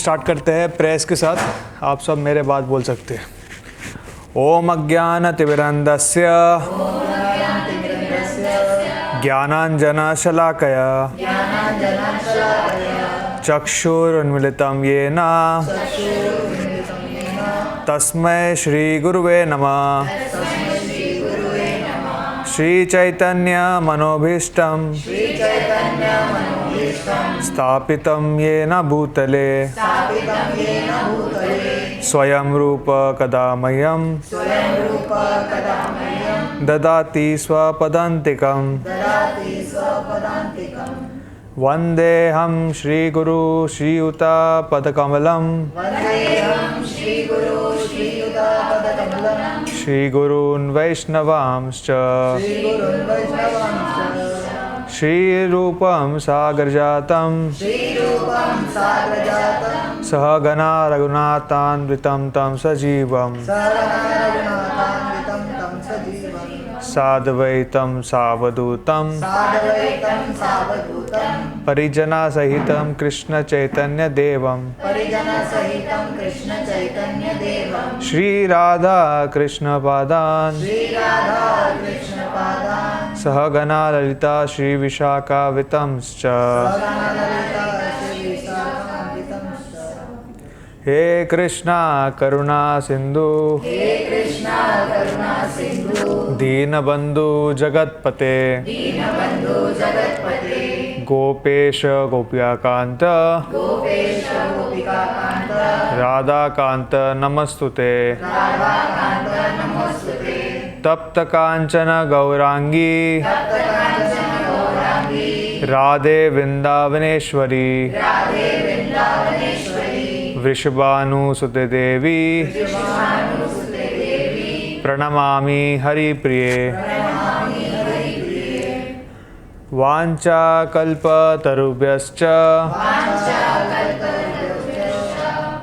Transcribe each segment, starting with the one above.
Start करते हैं press के साथ। आप सब मेरे बात बोल सकते हैं। ओम अज्ञानतिमिरन्धस्य ज्ञानाञ्जनशलाकया चक्षुरुन्मीलितं येन तस्मै श्रीगुरुवे नमः। श्रीचैतन्यमनोभीष्टं स्थापितं येन भूतले स्वयं रूप कदा मह्यं ददाति स्वपदान्तिकं। वन्देऽहं श्रीगुरु श्रीयुतापदकमलं श्रीगुरून् वैष्णवांश्च श्रीरूपं सागरजातं सहगणा रघुनाथान्वितं तं सजीवं साद्वैतं सावधूतं परिजनसहितं कृष्णचैतन्यदेवं श्रीराधा कृष्णपादान् सहगणा ललिता श्रीविशाखान्वितांश्च। हे कृष्णा करुणा सिंधु दीनबंधु जगतपते गोपेश गोपिकांत राधाकांत नमस्तुते। तप्त कांचन गौरांगी राधे वृंदावनेश्वरी वृषभानुसुते देवी प्रणमामि हरिप्रिये। वाञ्छाकल्पतरुभ्यश्च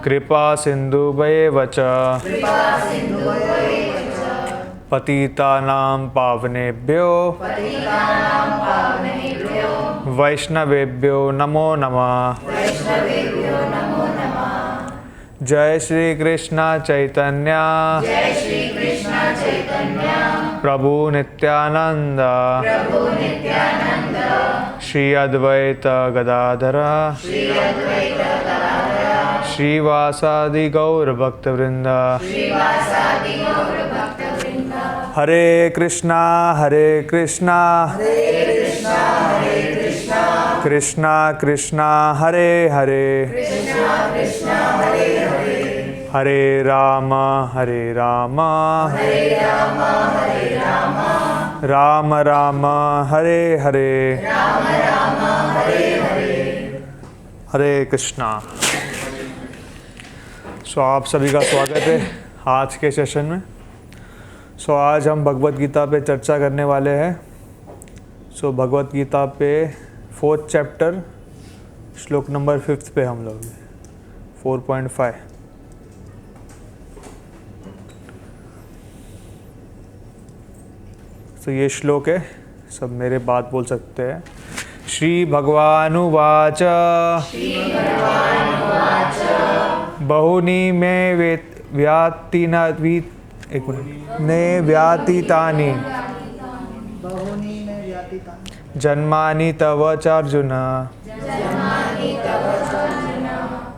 कृपा सिन्धुभ्येव च पतितानां पावनेभ्यो वैष्णवेभ्यो नमो नमः। जय श्री कृष्ण चैतन्य प्रभु नित्यानंद श्री अद्वैत गदाधर श्रीवासादि गौर भक्तवृंद। हरे कृष्णा कृष्णा कृष्णा हरे हरे हरे राम राम राम हरे हरे। हरे कृष्णा। सो आप सभी का स्वागत है आज के सेशन में। सो आज हम भगवत गीता पे चर्चा करने वाले हैं। सो भगवत गीता पे 4th चैप्टर श्लोक नंबर 5 पे हम लोग 4.5। तो ये श्लोक है, सब मेरे बात बोल सकते हैं। श्री भगवानुवाच बहुनी मे व्यातीतानि जन्मानि तव चार्जुन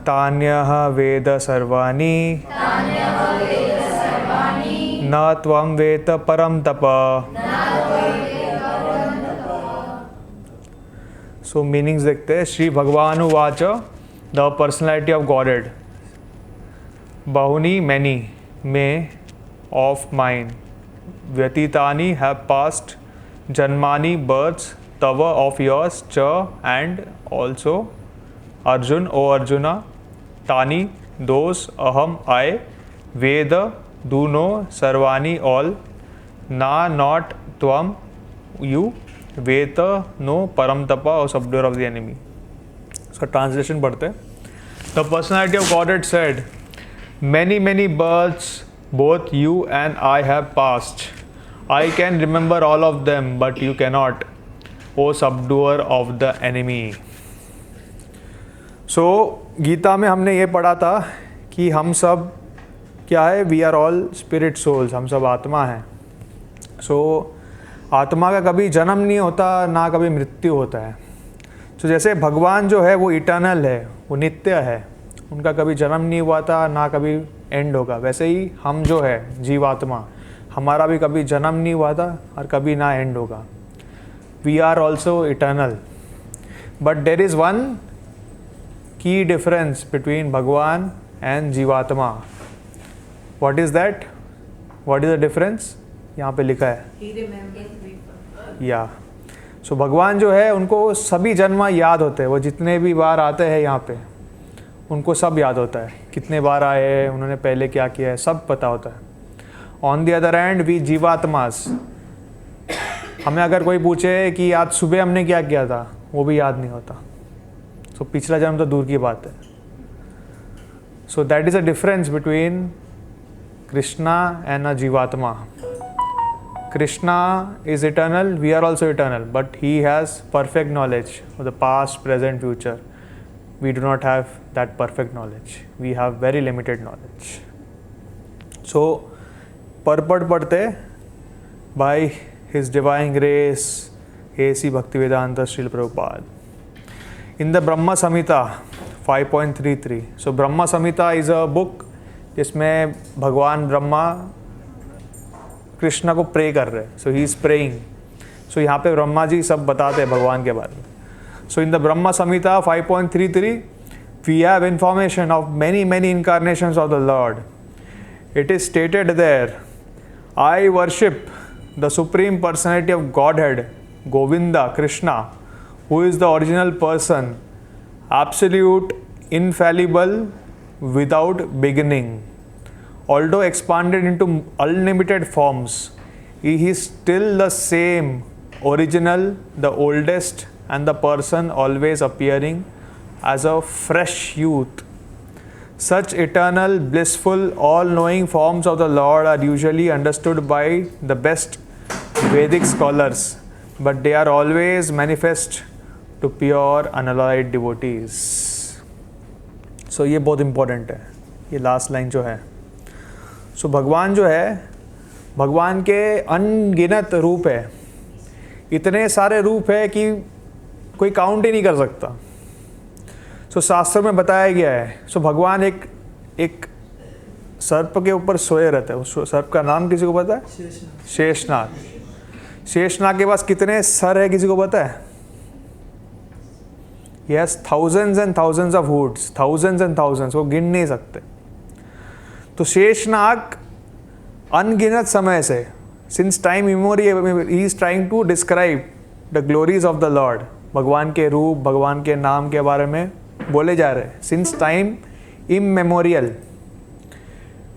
तान्यः वेद सर्वाणि न त्वं वेत्त परम तप। सो मीनिंग्स देखते हैं। श्री भगवानुवाच द पर्सनैलिटी ऑफ गॉडेड बहुनी मैनी मे ऑफ माइन व्यतीतानि हैव पास्ट जन्मानि बर्थ्स तव ऑफ योर्स च and also Arjun O Arjuna तानि दोस अहम आई वेद do know sarvani all na not tvam you veta no param tapa or subduer of the enemy. So translation पढ़ते हैं। The personality of Godhead said, many births both you and I have passed. I can remember all of them, but you cannot, O subduer of the enemy. Gita में हमने ये पढ़ा था कि हम सब क्या है, we are all spirit souls, हम सब आत्मा हैं। आत्मा का कभी जन्म नहीं होता, ना कभी मृत्यु होता है। जैसे भगवान जो है वो इटर्नल है, वो नित्य है, उनका कभी जन्म नहीं हुआ था, ना कभी एंड होगा। वैसे ही हम जो है जीवात्मा, हमारा भी कभी जन्म नहीं हुआ था और कभी ना एंड होगा। We are also eternal, but there is one key difference between भगवान एंड जीवात्मा। What is that? What is the difference? यहाँ पे लिखा है या भगवान जो है उनको सभी जन्म याद होते हैं। वो जितने भी बार आते हैं यहाँ पे उनको सब याद होता है, कितने बार आए हैं, उन्होंने पहले क्या किया है, सब पता होता है। On the other hand we जीवात्मास, हमें अगर कोई पूछे कि आज सुबह हमने क्या किया था, वो भी याद नहीं होता। पिछला जन्म तो दूर की बात है। That is a difference between Krishna and अ जीवात्मा। Krishna is eternal, we are also eternal, but he has perfect knowledge of the past, present, future. We do not have that perfect knowledge. We have very limited knowledge. Purport पढ़ते by His Divine Grace, A.C. Bhaktivedanta Srila Prabhupada. In the Brahma Samhita 5.33. Brahma Samhita is a book जिसमें भगवान ब्रह्मा कृष्णा को pray कर रहे हैं। He is praying. यहाँ पे ब्रह्मा जी सब बताते हैं भगवान के बारे में। In the Brahma Samhita 5.33 we have information of many incarnations of the Lord. It is stated there, I worship the Supreme Personality of Godhead, Govinda, Krishna, who is the original person, absolute, infallible, without beginning. Although expanded into unlimited forms, he is still the same, original, the oldest, and the person always appearing as a fresh youth. Such eternal, blissful, all-knowing forms of the Lord are usually understood by the best Vedic scholars, but they are always manifest to pure, unalloyed devotees. ये बहुत important है, ये last line जो है। भगवान जो है, भगवान के अनगिनत रूप है, इतने सारे रूप है कि कोई काउंट ही नहीं कर सकता। शास्त्र में बताया गया है। भगवान एक सर्प के ऊपर सोए रहते हैं। उस सर्प का नाम किसी को पता है? शेषनाग। शेषनाग के पास कितने सर है, किसी को पता है? Yes, thousands and thousands of hoods, thousands and thousands, वो गिन नहीं सकते। शेषनाग अनगिनत समय से, since time immemorial, he is trying to describe the glories of the lord. भगवान के रूप, भगवान के नाम के बारे में बोले जा रहे हैं सिंस टाइम इमेमोरियल।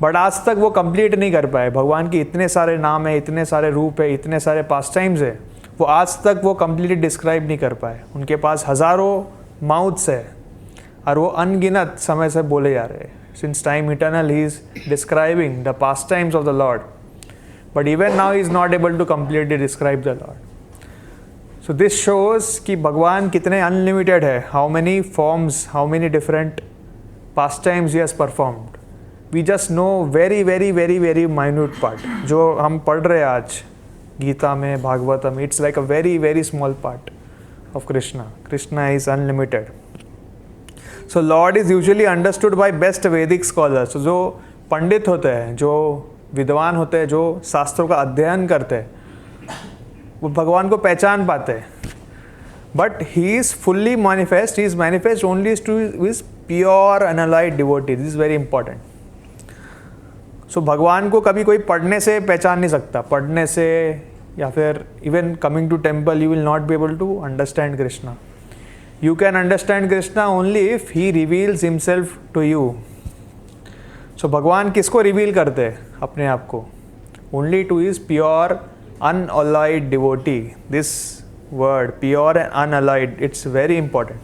बट आज तक वो कंप्लीट नहीं कर पाए। भगवान के इतने सारे नाम है, इतने सारे रूप है, इतने सारे पास टाइम्स है, वो आज तक वो कंप्लीटली डिस्क्राइब नहीं कर पाए। उनके पास हज़ारों माउथ्स है और वो अनगिनत समय से बोले जा रहे हैं। Since time eternal, he is describing the pastimes of the Lord. But even now, he is not able to completely describe the Lord. This shows कि भगवान कितने unlimited है. How many forms, how many different pastimes he has performed. We just know very minute part. जो हम पढ़ रहे हैं आज गीता में, Bhagavatam, it's like a very small part of Krishna. Krishna is unlimited. Lord is usually understood by best Vedic scholars. जो पंडित होते हैं, जो विद्वान होते हैं, जो शास्त्रों का अध्ययन करते हैं, वो भगवान को पहचान पाते हैं। But he is fully manifest. He is manifest only to his pure unalloyed devotee. This is very important. भगवान को कभी कोई पढ़ने से पहचान नहीं सकता। पढ़ने से या फिर even coming to temple, you will not be able to understand Krishna. You can understand Krishna only if he reveals himself to you. भगवान किसको रिवील करते हैं? अपने आप को। Only to his pure unalloyed devotee. This word pure and unalloyed, it's very important.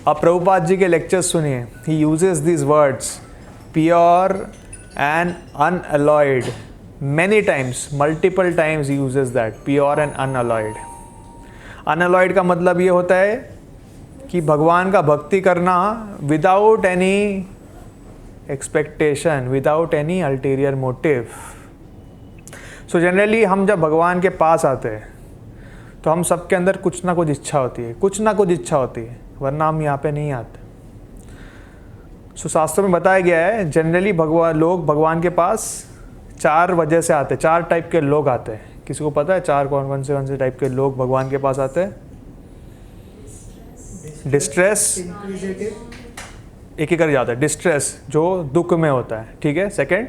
आप प्रभुपाद जी के lectures सुनिए। He uses these words pure and unalloyed many times, multiple times he uses that, pure and unalloyed. Unalloyed का मतलब ये होता है कि भगवान का भक्ति करना without any expectation, without any ulterior motive. So generally हम जब भगवान के पास आते हैं तो हम सबके अंदर कुछ ना कुछ इच्छा होती है, कुछ ना कुछ इच्छा होती है, वरना हम यहाँ पे नहीं आते। सो शास्त्रों में बताया गया है जनरली लोग भगवान के पास 4 वजह से आते हैं, 4 टाइप के लोग आते हैं। किसी को पता है 4 कौन से टाइप के लोग भगवान के पास आते हैं? डिस्ट्रेस, एक ही कर जाता है। डिस्ट्रेस जो दुख में होता है, ठीक है। सेकंड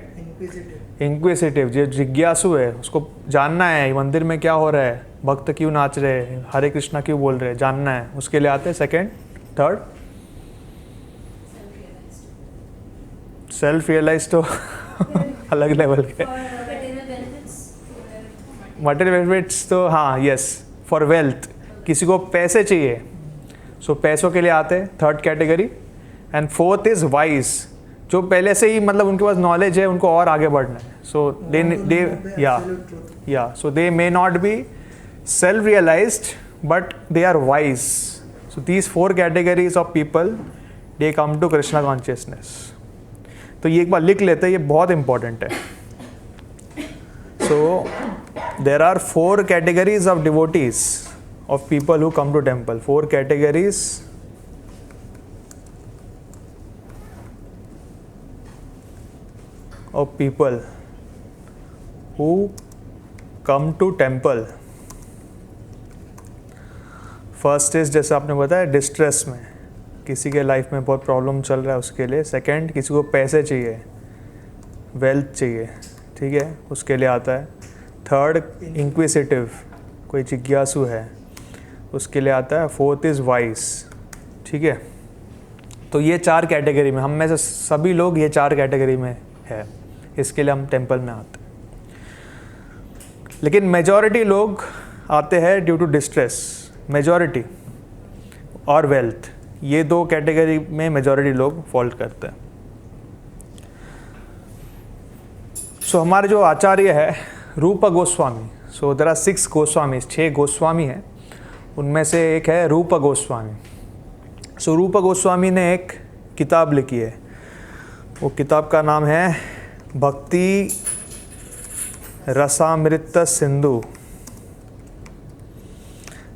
इंक्विजिटिव, जो जिज्ञासु है, उसको जानना है मंदिर में क्या हो रहा है, भक्त क्यों नाच रहे हैं, हरे कृष्णा क्यों बोल रहे हैं, जानना है, उसके लिए आते हैं। सेकंड, थर्ड सेल्फ रियलाइज तो अलग लेवल के। मटेरियल बेनिफिट्स तो हाँ, यस, फॉर वेल्थ, किसी को पैसे चाहिए, सो पैसों के लिए आते हैं, third category. And fourth is wise, जो पहले से ही मतलब उनके पास नॉलेज है, उनको और आगे बढ़ना है। So so they may not be self realized but they are wise. So these 4 categories of people they come to Krishna consciousness. तो ये एक बार लिख लेते हैं, ये बहुत इंपॉर्टेंट है। So there are 4 categories of devotees of people who come to temple. 4 categories of people who come to temple. First is, जैसे आपने बताया, डिस्ट्रेस में, किसी के लाइफ में बहुत प्रॉब्लम चल रहा है उसके लिए। सेकंड, किसी को पैसे चाहिए, वेल्थ चाहिए, ठीक है, उसके लिए आता है। थर्ड, इंक्विजिटिव, कोई जिज्ञासु है, उसके लिए आता है। फोर्थ इज़ वाइस, ठीक है। तो ये 4 कैटेगरी में, हम में से सभी लोग ये 4 कैटेगरी में है, इसके लिए हम टेंपल में आते हैं। लेकिन मेजॉरिटी लोग आते हैं ड्यू टू डिस्ट्रेस, मेजॉरिटी, और वेल्थ, ये 2 कैटेगरी में मेजॉरिटी लोग फॉल्ट करते हैं। सो हमारे जो आचार्य है Rupa Goswami, so there are 6 Goswami, 6 Goswami हैं, उनमें से एक है रूप गोस्वामी। सो रूप गोस्वामी ने एक किताब लिखी है, वो किताब का नाम है भक्ति रसामृत सिंधु,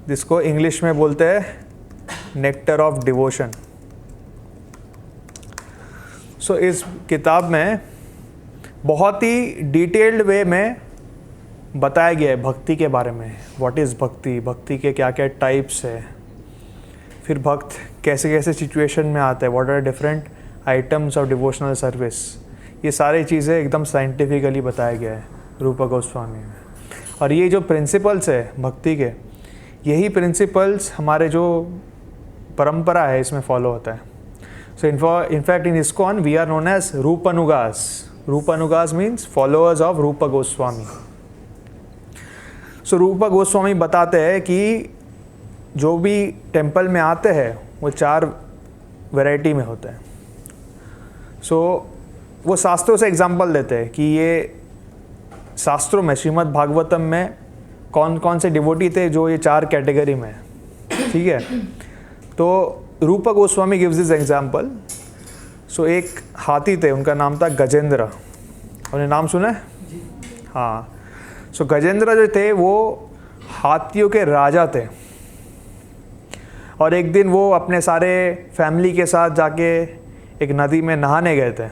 जिसको इंग्लिश में बोलते हैं नेक्टर ऑफ डिवोशन। सो इस किताब में बहुत ही डिटेल्ड वे में बताया गया है भक्ति के बारे में। व्हाट इज़ भक्ति, भक्ति के क्या क्या टाइप्स है, फिर भक्त कैसे कैसे सिचुएशन में आता है, what are different items of devotional service, ये सारी चीज़ें एकदम साइंटिफिकली बताया गया है रूप गोस्वामी में। और ये जो प्रिंसिपल्स है भक्ति के, यही प्रिंसिपल्स हमारे जो परंपरा है इसमें फॉलो होता है। So in fact in ISKCON we are known as रूपानुगास। रूपानुगास means followers of Rupa Goswami. सो रूप गोस्वामी बताते हैं कि जो भी टेंपल में आते हैं वो 4 वैरायटी में होते हैं। सो वो शास्त्रों से एग्जांपल देते हैं कि ये शास्त्रों में, श्रीमद् भागवतम में कौन कौन से डिवोटी थे जो ये 4 कैटेगरी में, ठीक है। तो रूप गोस्वामी गिव्स दिस एग्जांपल। सो एक हाथी थे, उनका नाम था गजेंद्र, उन्हें नाम सुना है? हाँ। सो गजेंद्र जो थे वो हाथियों के राजा थे, और एक दिन वो अपने सारे फैमिली के साथ जाके एक नदी में नहाने गए थे।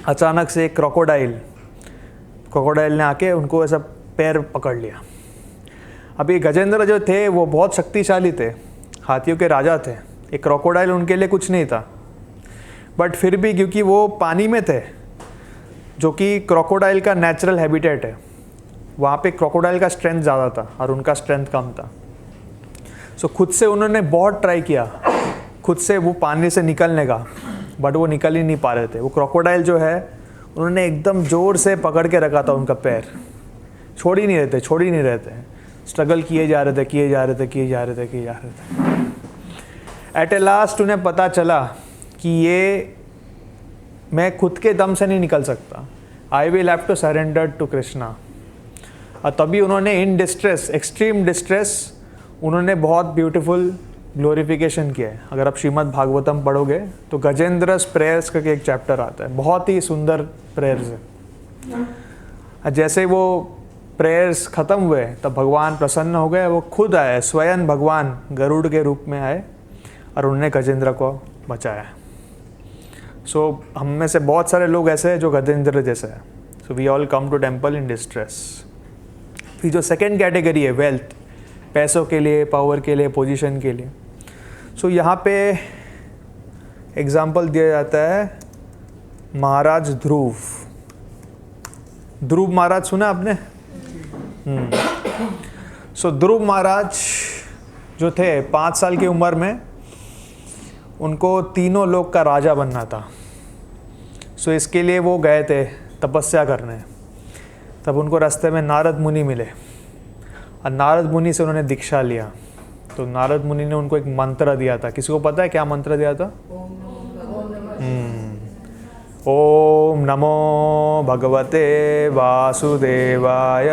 अचानक से एक क्रोकोडाइल ने आके उनको ऐसा पैर पकड़ लिया। अब ये गजेंद्र जो थे वो बहुत शक्तिशाली थे, हाथियों के राजा थे, एक क्रोकोडाइल उनके लिए कुछ नहीं था। बट फिर भी क्योंकि वो पानी में थे, जो कि क्रोकोडाइल का नेचुरल हैबिटेट है, वहाँ पे क्रोकोडाइल का स्ट्रेंथ ज़्यादा था और उनका स्ट्रेंथ कम था। सो खुद से उन्होंने बहुत ट्राई किया खुद से वो पानी से निकलने का, बट वो निकल ही नहीं पा रहे थे। वो क्रोकोडाइल जो है उन्होंने एकदम ज़ोर से पकड़ के रखा था उनका पैर, छोड़ ही नहीं रहे थे। स्ट्रगल किए जा रहे थे। एट ए लास्ट उन्हें पता चला कि ये मैं खुद के दम से नहीं निकल सकता, I will have to surrender to Krishna. और तभी उन्होंने इन डिस्ट्रेस, एक्सट्रीम डिस्ट्रेस, उन्होंने बहुत ब्यूटीफुल ग्लोरिफिकेशन किया है। अगर आप श्रीमद् भागवतम पढ़ोगे तो गजेंद्र प्रेयर्स का एक चैप्टर आता है, बहुत ही सुंदर प्रेयर्स है। जैसे वो प्रेयर्स ख़त्म हुए तब भगवान प्रसन्न हो गए, वो खुद आए, स्वयं भगवान गरुड़ के रूप में आए और उन्होंने गजेंद्र को बचाया। सो हम में से बहुत सारे लोग ऐसे हैं जो गजेंद्र जैसे हैं। So we all come to temple in distress. फिर जो सेकेंड कैटेगरी है वेल्थ, पैसों के लिए, पावर के लिए, पोजीशन के लिए। सो यहाँ पे एग्जाम्पल दिया जाता है महाराज ध्रुव। ध्रुव महाराज सुना आपने? सो ध्रुव महाराज जो थे 5 साल की उम्र में उनको तीनों लोक का राजा बनना था। सो इसके लिए वो गए थे तपस्या करने। तब उनको रास्ते में नारद मुनि मिले और नारद मुनि से उन्होंने दीक्षा लिया। तो नारद मुनि ने उनको एक मंत्र दिया था। किसी को पता है क्या मंत्र दिया था? ओम नमो भगवते वासुदेवाय।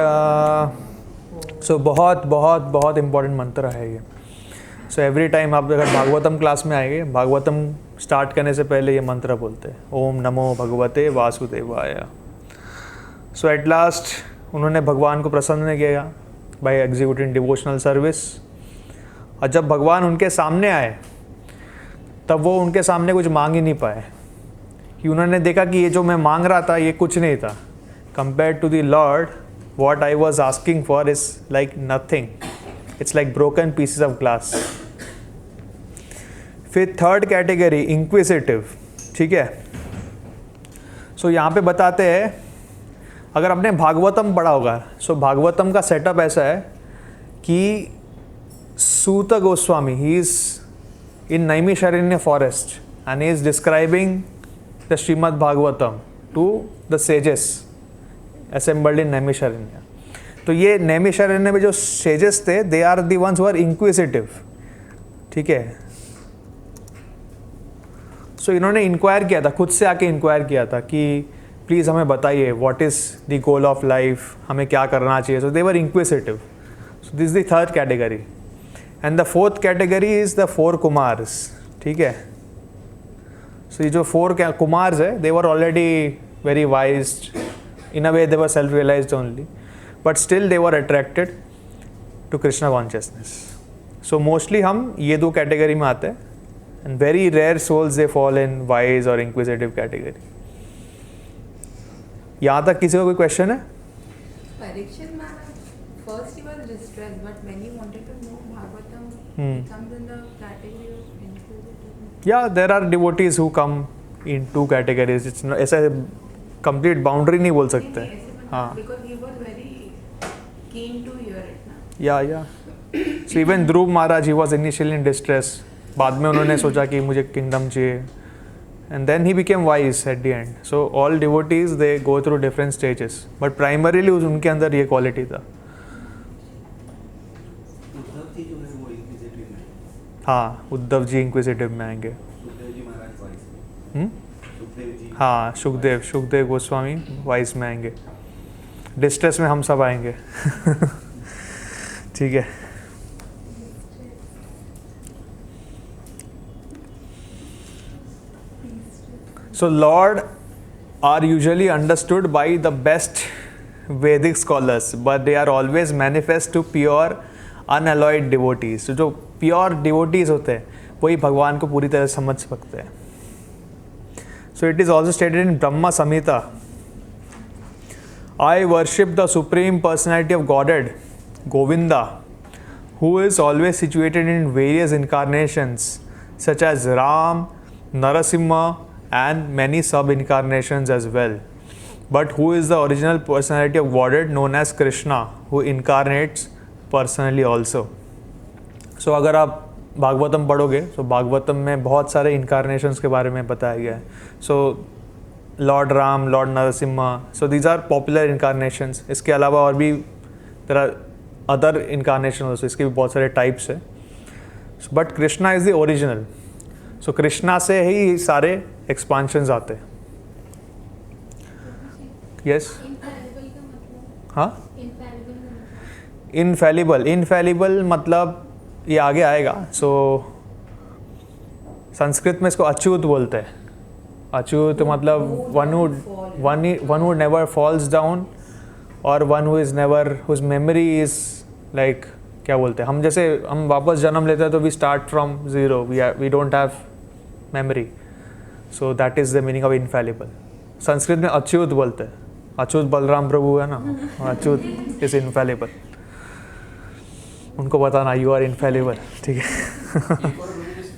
सो बहुत बहुत बहुत इम्पोर्टेंट मंत्र है ये। सो एवरी टाइम आप अगर भागवतम क्लास में आएंगे, भागवतम स्टार्ट करने से पहले ये मंत्र बोलते हैं, ओम नमो भगवते वासुदेवाय। सो एट लास्ट उन्होंने भगवान को प्रसन्न किया बाय एग्जीक्यूटिंग डिवोशनल सर्विस। और जब भगवान उनके सामने आए तब वो उनके सामने कुछ मांग ही नहीं पाए, कि उन्होंने देखा कि ये जो मैं मांग रहा था ये कुछ नहीं था compare to the lord. What I was asking for is like nothing, it's like broken pieces of glass. फिर थर्ड कैटेगरी इंक्विजिटिव, ठीक है। सो यहाँ पे बताते हैं, अगर आपने भागवतम पढ़ा होगा, सो भागवतम का सेटअप ऐसा है कि Suta Goswami, he is in Naimisharanya forest and he is describing the Shrimad Bhagavatam to the sages assembled in Naimisharanya. तो ये नैमिषारण्य में जो सेजेस थे, they are the ones who are inquisitive, ठीक है। सो इन्होंने इंक्वायर किया था, खुद से आके इंक्वायर किया था कि प्लीज़ हमें बताइए what is the goal of life, हमें क्या करना चाहिए। So they were inquisitive. So this the third category. And the fourth category is the 4 Kumars, ठीक है। सो ये जो 4 कुमार्स है, they were already very wise, in a way they were self realized only, but still they were attracted to Krishna consciousness. So mostly हम ये 2 category में आते हैं, and very rare souls they fall in wise और inquisitive category. यहाँ तक किसी को कोई क्वेश्चन है? Parikshit Maharaj, first he was distressed, but when he wanted to know Bhagavatam, he comes in the category of inquisitive. Yeah, there are devotees who come in 2 categories. It's not, ऐसा complete boundary नहीं बोल सकते। हाँ। Because he was very keen to hear it ना। Yeah. So even Dhruv Maharaj, he was initially in distress. बाद में उन्होंने सोचा कि मुझे kingdom चाहिए, and then he became wise at the end. So all devotees, they go through different stages, but primarily उनके अंदर ये quality था। उद्धव जी जो है वो इंक्विजिटिव में। हाँ, उद्धव जी इंक्विजिटिव में आएंगे। सुखदेव जी महाराज वाइस में। सुखदेव जी। हाँ, सुखदेव गोस्वामी वाइस में आएंगे। डिस्ट्रेस में हम सब आएंगे। ठीक है। So Lord are usually understood by the best Vedic scholars, but they are always manifest to pure unalloyed devotees. So जो pure devotees होते हैं वही भगवान को पूरी तरह समझ सकते हैं। So it is also stated in Brahma Samhita, I worship the Supreme Personality of Godhead, Govinda, who is always situated in various incarnations such as Ram, Narasimha, and many sub-incarnations as well. But who is the original personality of Godhead known as Krishna, who incarnates personally also. So अगर आप भागवतम पढ़ोगे तो भागवतम में बहुत सारे incarnations के बारे में बताया गया है. So Lord Ram, Lord Narasimha, so these are popular incarnations. इसके अलावा और भी there are other incarnations also, इसके भी बहुत सारे types है. But Krishna is the original. So Krishna से ही सारे एक्सपांशंस आते हैं. यस, हाँ, इनफैलिबल मतलब ये आगे आएगा. सो संस्कृत में इसको अच्युत बोलते हैं. अच्युत मतलब one who never falls down, और one who is never, whose memory is like, क्या बोलते हैं, हम जैसे हम वापस जन्म लेते हैं तो we start from zero, we don't have memory, so that is the meaning of infallible. Sanskrit में अच्युत बोलते हैं. अच्युत बलराम प्रभु है ना, अच्युत इज इनफैलिबल. उनको बताना यू आर इनफैलिबल. ठीक है.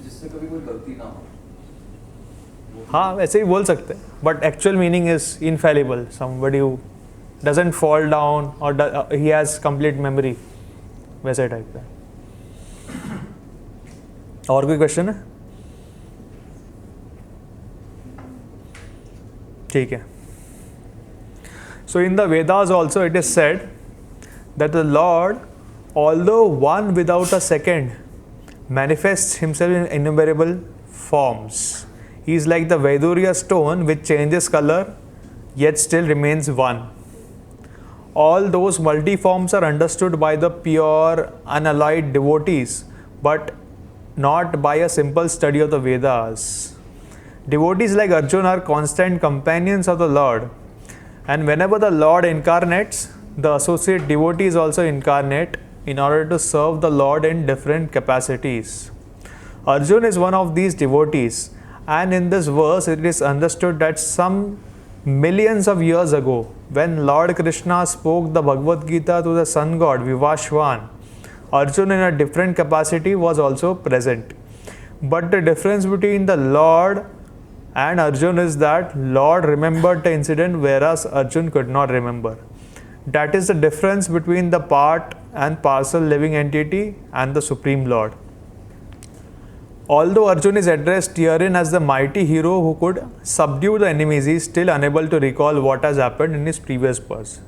जिससे कभी कोई गलती ना हो. हाँ वैसे ही बोल सकते हैं, but actual meaning is infallible, somebody who doesn't fall down और ही हैज कंप्लीट मेमोरी, वैसे टाइप का. और कोई क्वेश्चन है? ठीक है. So in the Vedas also it is said that the Lord, although one without a second, manifests himself in innumerable forms. He is like the Vaidurya stone which changes color yet still remains one. All those multi-forms are understood by the pure, unalloyed devotees, but not by a simple study of the Vedas. Devotees like Arjuna are constant companions of the Lord. And whenever the Lord incarnates, the associate devotees also incarnate in order to serve the Lord in different capacities. Arjuna is one of these devotees, and in this verse it is understood that some millions of years ago, when Lord Krishna spoke the Bhagavad Gita to the sun god Vivashvan, Arjuna in a different capacity was also present. But the difference between the Lord and Arjun is that Lord remembered the incident whereas Arjun could not remember. That is the difference between the part and parcel living entity and the Supreme Lord. Although Arjun is addressed herein as the mighty hero who could subdue the enemies, he is still unable to recall what has happened in his previous births.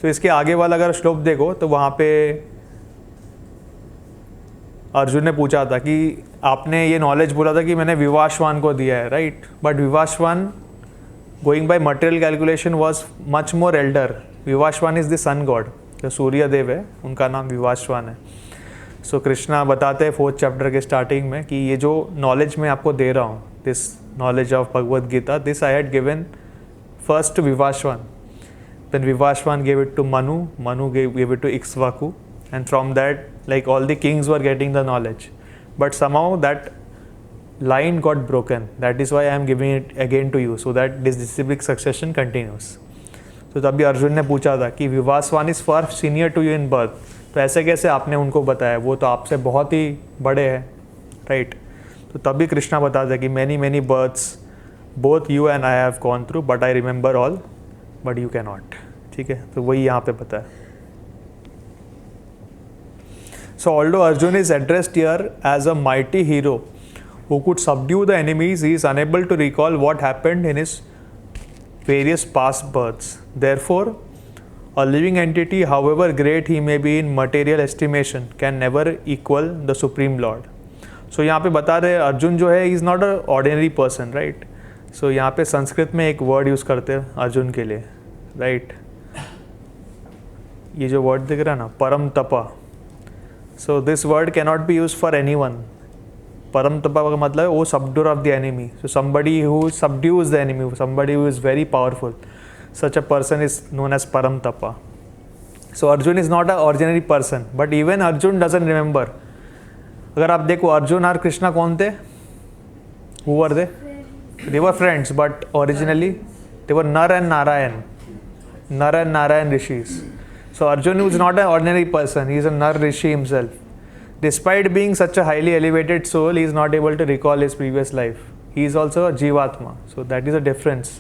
So इसके आगे वाला अगर श्लोक देखो तो वहाँ पे अर्जुन ने पूछा था कि आपने ये नॉलेज बोला था कि मैंने विवाशवान को दिया है, right? But Vivasvan going by material calculation was much more elder. Vivasvan is the sun god, जो सूर्य देव है उनका नाम विवाशवान है. सो कृष्णा बताते हैं 4th चैप्टर के स्टार्टिंग में कि ये जो नॉलेज मैं आपको दे रहा हूँ, this knowledge of Bhagavad Gita, this I had given first to Vivasvan. Then Vivasvan gave it to Manu, Manu gave it to Ikshvaku, and from that, like, all the kings were getting the knowledge, but somehow that line got broken. That is why I am giving it again to you, so that this disciplic succession continues. तो तभी अर्जुन ने पूछा था कि Vivasvan is far senior to you in birth, तो ऐसे कैसे आपने उनको बताया, वो तो आपसे बहुत ही बड़े हैं, राइट? तो तभी कृष्णा बताता है कि many births both you and I have gone through, but I remember all but you can not. ठीक है, तो वही यहाँ पे बताया. So although Arjun is addressed here as a mighty hero who could subdue the enemies, he is unable to recall what happened in his various past births. Therefore, a living entity, however great he may be in material estimation, can never equal the Supreme Lord. So यहाँ पे बता रहे अर्जुन जो है, he is not an ordinary person, right? So यहाँ पे संस्कृत में एक वर्ड यूज़ करते हैं अर्जुन के लिए, right? ये जो वर्ड दिख रहा है ना, परम तपा. So this word cannot be used for anyone. Param Tapa का मतलब है वो subduer of the enemy. So somebody who subdues the enemy, somebody who is very powerful. Such a person is known as Param Tapa. So Arjun is not an ordinary person, but even Arjun doesn't remember. अगर आप देखो अर्जुन और कृष्णा कौन थे? Who were they? They were friends, but originally they were Nar and Narayan. Nar and Narayan rishis. So Arjun is not an ordinary person, he is a Nar Rishi himself. Despite being such a highly elevated soul, he is not able to recall his previous life. He is also a Jivatma. So that is the difference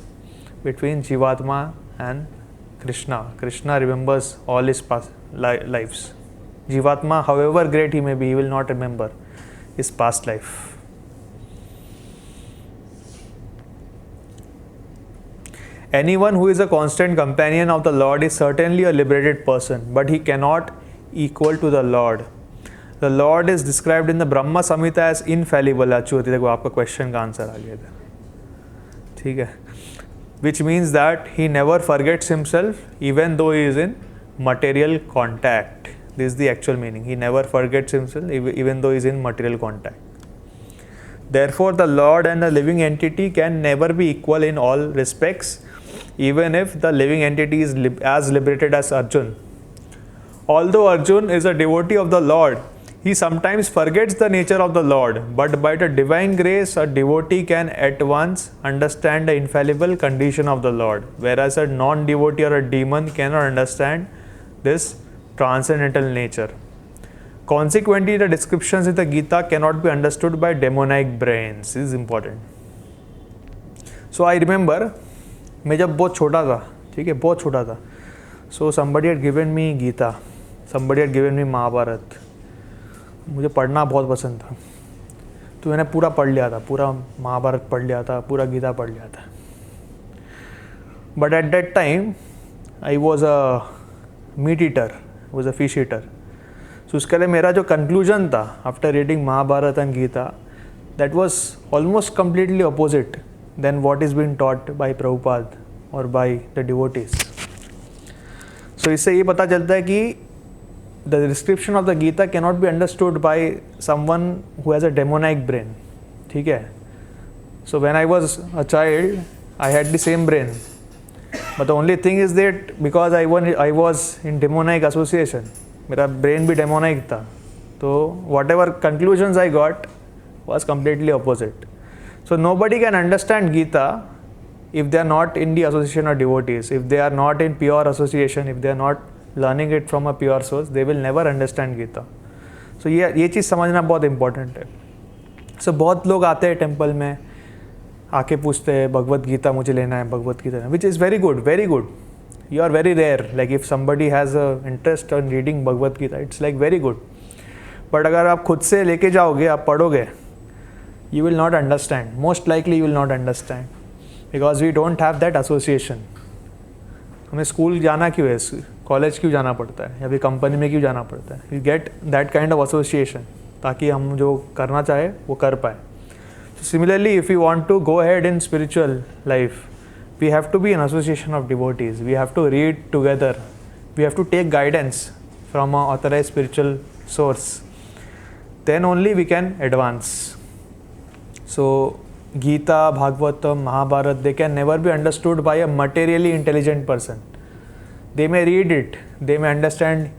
between Jivatma and Krishna. Krishna remembers all his past lives. Jivatma, however great he may be, he will not remember his past life. Anyone who is a constant companion of the Lord is certainly a liberated person, but he cannot equal to the Lord. The Lord is described in the Brahma Samhita as infallible. Achyut, देखो आपका question का answer आ गया था. ठीक है, which means that he never forgets himself even though he is in material contact. This is the actual meaning. He never forgets himself even though he is in material contact. Therefore, the Lord and the living entity can never be equal in all respects, even if the living entity is as liberated as Arjun. Although Arjun is a devotee of the Lord, he sometimes forgets the nature of the Lord, but by the divine grace, a devotee can at once understand the infallible condition of the Lord, whereas a non-devotee or a demon cannot understand this transcendental nature. Consequently, the descriptions in the Gita cannot be understood by demonic brains. This is important. So I remember, मैं जब बहुत छोटा था, ठीक है, बहुत छोटा था. So somebody had given me Gita, somebody had given me Mahabharat. मुझे पढ़ना बहुत पसंद था, तो मैंने पूरा पढ़ लिया था, पूरा महाभारत पढ़ लिया था, पूरा गीता पढ़ लिया था. But at that time I was a meat eater, was a fish eater. So उसके लिए मेरा जो कंक्लूजन था after reading Mahabharata and Gita, that was almost completely opposite than what is been taught by Prabhupada और बाई द डिवोटीज. सो इससे ये पता चलता है कि the description of the Gita cannot be understood by someone who has a demonic brain. ठीक है. So when I was a child, I had the same brain. But the only thing is that because I was in demonic association, मेरा brain भी demonic था. तो whatever conclusions I got was completely opposite. So nobody can understand Gita if they are not in the association of devotees, if they are not in pure association, if they are not learning it from a pure source, they will never understand Gita. So ये चीज़ समझना बहुत important है. So बहुत लोग आते हैं temple में, आके पूछते हैं भगवत गीता मुझे लेना है, Bhagavad Gita, which is very good, very good. You are very rare. Like if somebody has a interest in reading Bhagavad Gita, it's like very good. But अगर आप खुद से लेके जाओगे, आप पढ़ोगे, you will not understand. Most likely you will not understand, because we don't have that association. हमें school जाना क्यों है, कॉलेज क्यों जाना पड़ता है, या फिर कंपनी में क्यों जाना पड़ता है? We get that kind of association ताकि हम जो करना चाहे वो कर पाए. Similarly if you want to go ahead in spiritual life, we have to be an association of devotees, we have to read together, we have to take guidance from a authorise spiritual source, then only we can advance. So Gita, Bhagavatam, Mahabharata, they can never be understood by a materially intelligent person. They may read it, they may understand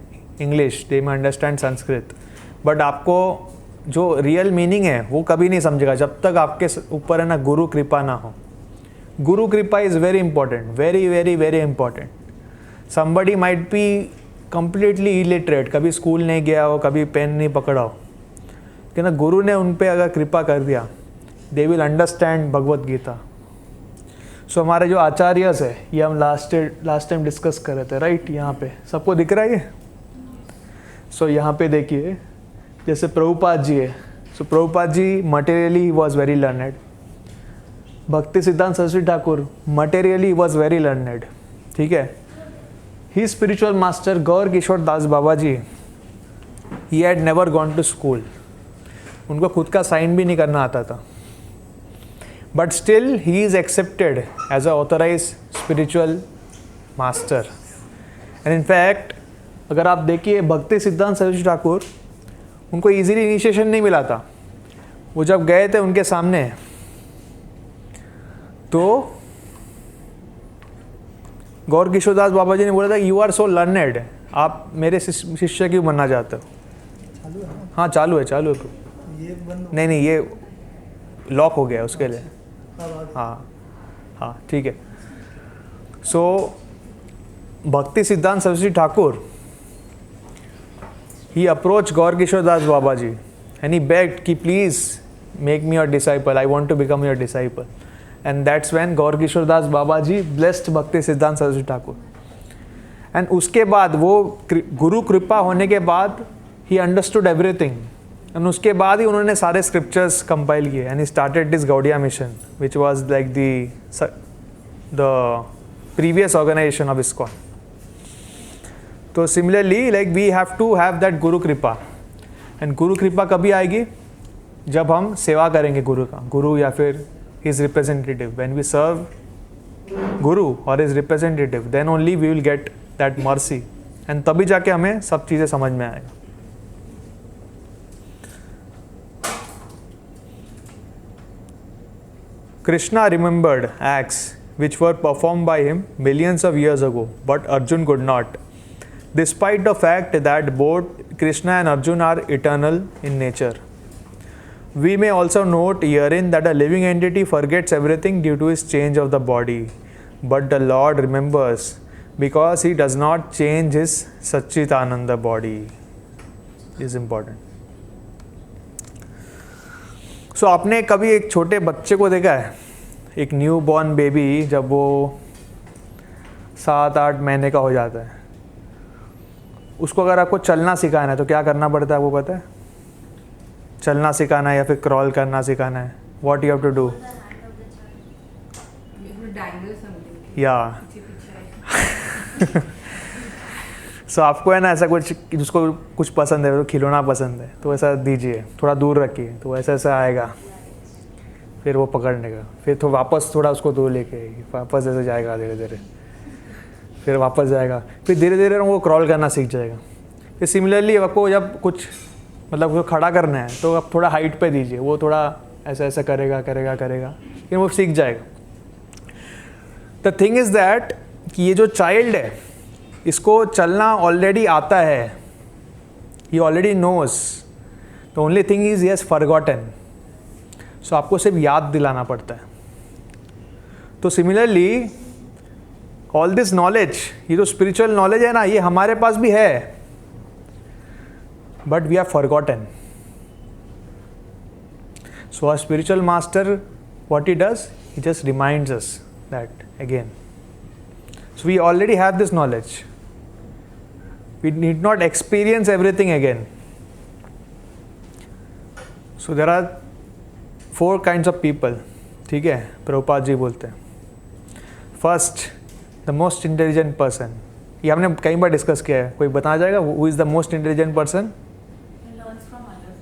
English, they may understand Sanskrit, but आपको जो real meaning है वो कभी नहीं समझेगा जब तक आपके ऊपर है ना गुरु कृपा ना हो. गुरु कृपा is very important, very very very important. Somebody might be completely illiterate, कभी स्कूल नहीं गया हो, कभी पेन नहीं पकड़ा हो, कि ना गुरु ने उन पर अगर कृपा कर दिया, they will understand Bhagavad Gita. सो हमारे जो आचार्यस है, ये हम लास्ट टाइम डिस्कस कर रहे थे, राइट? यहाँ पे सबको दिख रहा है ये. सो यहाँ पे देखिए, जैसे प्रभुपाद जी है. So Prabhupada ji materially was very learned. Bhaktisiddhanta Saraswati Thakur materially was very learned. ठीक है. He spiritual master Gaura Kishore Das Baba ji, he had never gone to school. उनको खुद का साइन भी नहीं करना आता था. But still he is accepted as an authorized spiritual master. And in fact, अगर आप देखिए भक्ति सिद्धांत सरस्वती ठाकुर, उनको इजीली इनिशिएशन नहीं मिला था. वो जब गए थे उनके सामने, तो गौर किशोरदास बाबा जी ने बोला था, यू आर सो लर्नेड, आप मेरे शिष्य क्यों बनना चाहते हो? हाँ चालू है. नहीं ये लॉक हो गया उसके लिए. हाँ ठीक है. सो भक्ति सिद्धांत Saraswati Thakur, he approached Gaur Kishore Das Baba ji and he begged कि please make me your disciple, I want to become your disciple. And that's when Gaur Kishore Das Baba ji blessed भक्ति सिद्धांत सरस्वती ठाकुर. And उसके बाद वो गुरु कृपा होने के बाद he understood everything. And उसके बाद ही उन्होंने सारे स्क्रिप्चर्स कंपाइल किए. And he started this Gaudiya mission, which was like the previous organization of ISKCON. तो similarly like we have to have that guru kripa. And गुरु कृपा कभी आएगी? जब हम सेवा करेंगे गुरु का, गुरु या फिर his representative. When we serve guru और his representative, then only we will get that mercy. And तभी जाके हमें सब चीज़ें समझ में आएगा. Krishna remembered acts which were performed by him millions of years ago, but Arjun could not, despite the fact that both Krishna and Arjun are eternal in nature. We may also note herein that a living entity forgets everything due to his change of the body, but the Lord remembers because he does not change his Satchitananda body. This is important. सो आपने कभी एक छोटे बच्चे को देखा है, एक new born baby, जब वो 7-8 महीने का हो जाता है, उसको अगर आपको चलना सिखाना है तो क्या करना पड़ता है, आपको पता है? चलना सिखाना है या फिर क्रॉल करना सिखाना है, what you have to do? या सो आपको है ना ऐसा कुछ, जिसको कुछ पसंद है, तो खिलौना पसंद है, तो ऐसा दीजिए, थोड़ा दूर रखिए, तो ऐसा ऐसा आएगा, फिर वो पकड़ने का, फिर तो वापस थोड़ा उसको दूर लेके वापस ऐसे जाएगा धीरे धीरे, फिर वापस जाएगा, फिर धीरे धीरे वो क्रॉल करना सीख जाएगा। फिर सिमिलरली आपको जब कुछ मतलब उसको खड़ा करना है तो आप थोड़ा हाइट पे दीजिए, वो थोड़ा ऐसा ऐसा करेगा करेगा करेगा, फिर वो सीख जाएगा। द थिंग इज़ दैट कि ये जो चाइल्ड है, इसको चलना ऑलरेडी आता है, he already knows, the only thing is he has forgotten. So आपको सिर्फ याद दिलाना पड़ता है। तो सिमिलरली ऑल दिस नॉलेज, ये जो स्पिरिचुअल नॉलेज है ना, ये हमारे पास भी है, but we are forgotten. So a spiritual master, what he does, he just reminds us that again. So we already have this knowledge. We need not experience everything again. So there are 4 kinds of people. ठीक है, प्रभुपाद जी बोलते हैं। First, the most intelligent person. ये हमने कई बार discuss किया है, कोई बता जाएगा who is the most intelligent person? He learns from others.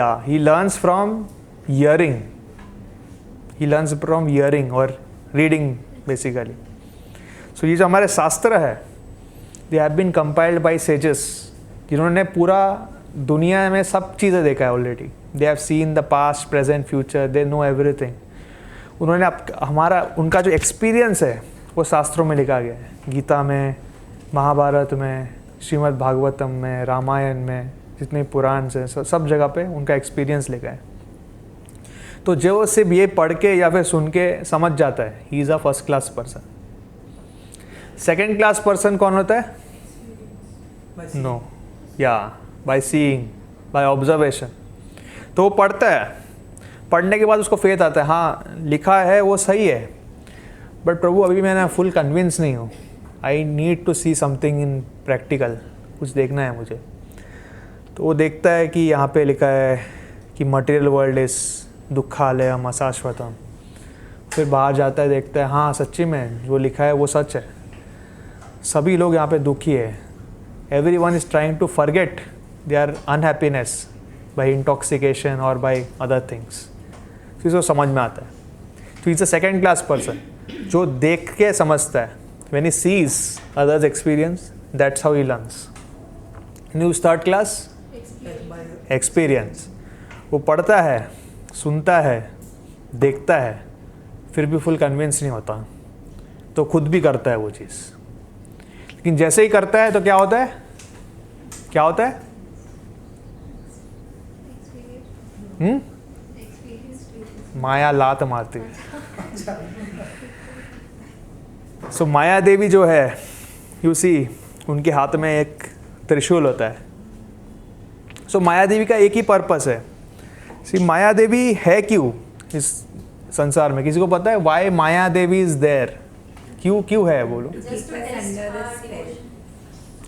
Yeah, he learns from hearing. He learns from hearing or reading basically. सो ये जो हमारे शास्त्र है, they have been compiled by sages, जिन्होंने पूरा दुनिया में सब चीज़ें देखा है already. They have seen the past, present, future, they know everything. उन्होंने उनका जो एक्सपीरियंस है वो शास्त्रों में लिखा गया है, गीता में, महाभारत में, श्रीमद् भागवतम में, रामायण में, जितने पुराण से सब जगह पे उनका एक्सपीरियंस लिखा है। तो जो सिर्फ ये पढ़ के या फिर सुन के समझ जाता है, he is a first class person. Second class person कौन होता है? नो, या बाय सीइंग, बाय ऑब्जर्वेशन। तो वो पढ़ता है, पढ़ने के बाद उसको फेथ आता है, हाँ लिखा है वो सही है, बट प्रभु अभी मैं फुल कन्विंस नहीं हूँ, I need to see something in practical, कुछ देखना है मुझे। तो वो देखता है कि यहाँ पे लिखा है कि मटेरियल वर्ल्ड इज़ दुखालयम अशाश्वतम। फिर बाहर जाता है, देखता है हाँ सच्ची में जो लिखा है वो सच है, सभी लोग यहाँ पे दुखी है, every one is trying to forget their unhappiness by intoxication और बाई अदर थिंग्स। फिर वो समझ में आता है। तो it's a second class person जो देख के समझता है। When he sees others experience, that's how he learns. News third class experience, वो पढ़ता है, सुनता है, देखता है, फिर भी फुल कन्विंस नहीं होता, तो खुद भी करता है वो चीज़। लेकिन जैसे ही करता है तो क्या होता है, क्या होता है? माया लात मारती है। सो माया देवी जो है, यू सी, उनके हाथ में एक त्रिशूल होता है। सो माया देवी का एक ही पर्पस है। सी माया देवी है क्यों इस संसार में? किसी को पता है why Maya Devi is there? क्यों है बोलो?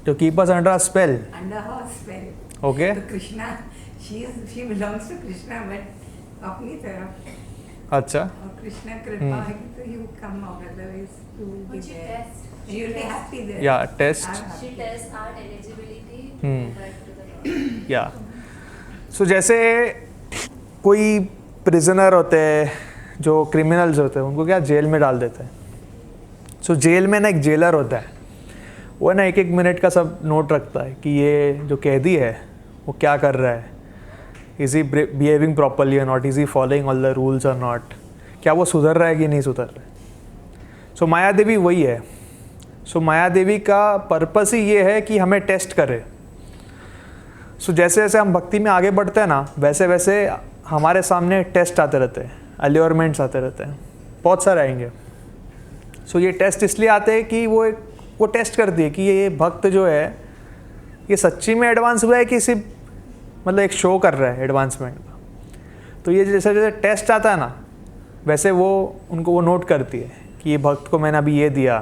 To keep us under a spell. Under her spell. Okay. तो Krishna, she belongs to Krishna, but अपनी तरफ। अच्छा। और कृष्णा कृपा है तो you come out, otherwise you will be But she there. tests. You will be happy there. Yeah, test. She tests our eligibility Hmm. back to the Lord. या सो जैसे कोई प्रिजनर होते हैं, जो क्रिमिनल्स होते हैं, उनको क्या जेल में डाल देते हैं। सो जेल में ना एक जेलर होता है, वो ना 1-1 मिनट का सब नोट रखता है कि ये जो कैदी है वो क्या कर रहा है, इज़ ही बिहेविंग प्रॉपरली और not, is he following all the rules और नॉट, क्या वो सुधर रहा है कि नहीं सुधर रहा है. सो माया देवी वही है. सो माया देवी का पर्पस ही ये है कि हमें टेस्ट करे. सो जैसे जैसे हम भक्ति में आगे बढ़ते हैं ना, वैसे वैसे हमारे सामने टेस्ट आते रहते हैं, अल्योरमेंट्स आते रहते हैं, बहुत सारे आएंगे. सो ये टेस्ट इसलिए आते हैं कि वो टेस्ट करती है कि ये भक्त जो है ये सच्ची में एडवांस हुआ है कि सिर्फ मतलब एक शो कर रहा है एडवांसमेंट का. तो ये जैसे जैसे टेस्ट आता है ना, वैसे वो उनको वो नोट करती है कि ये भक्त को मैंने अभी ये दिया,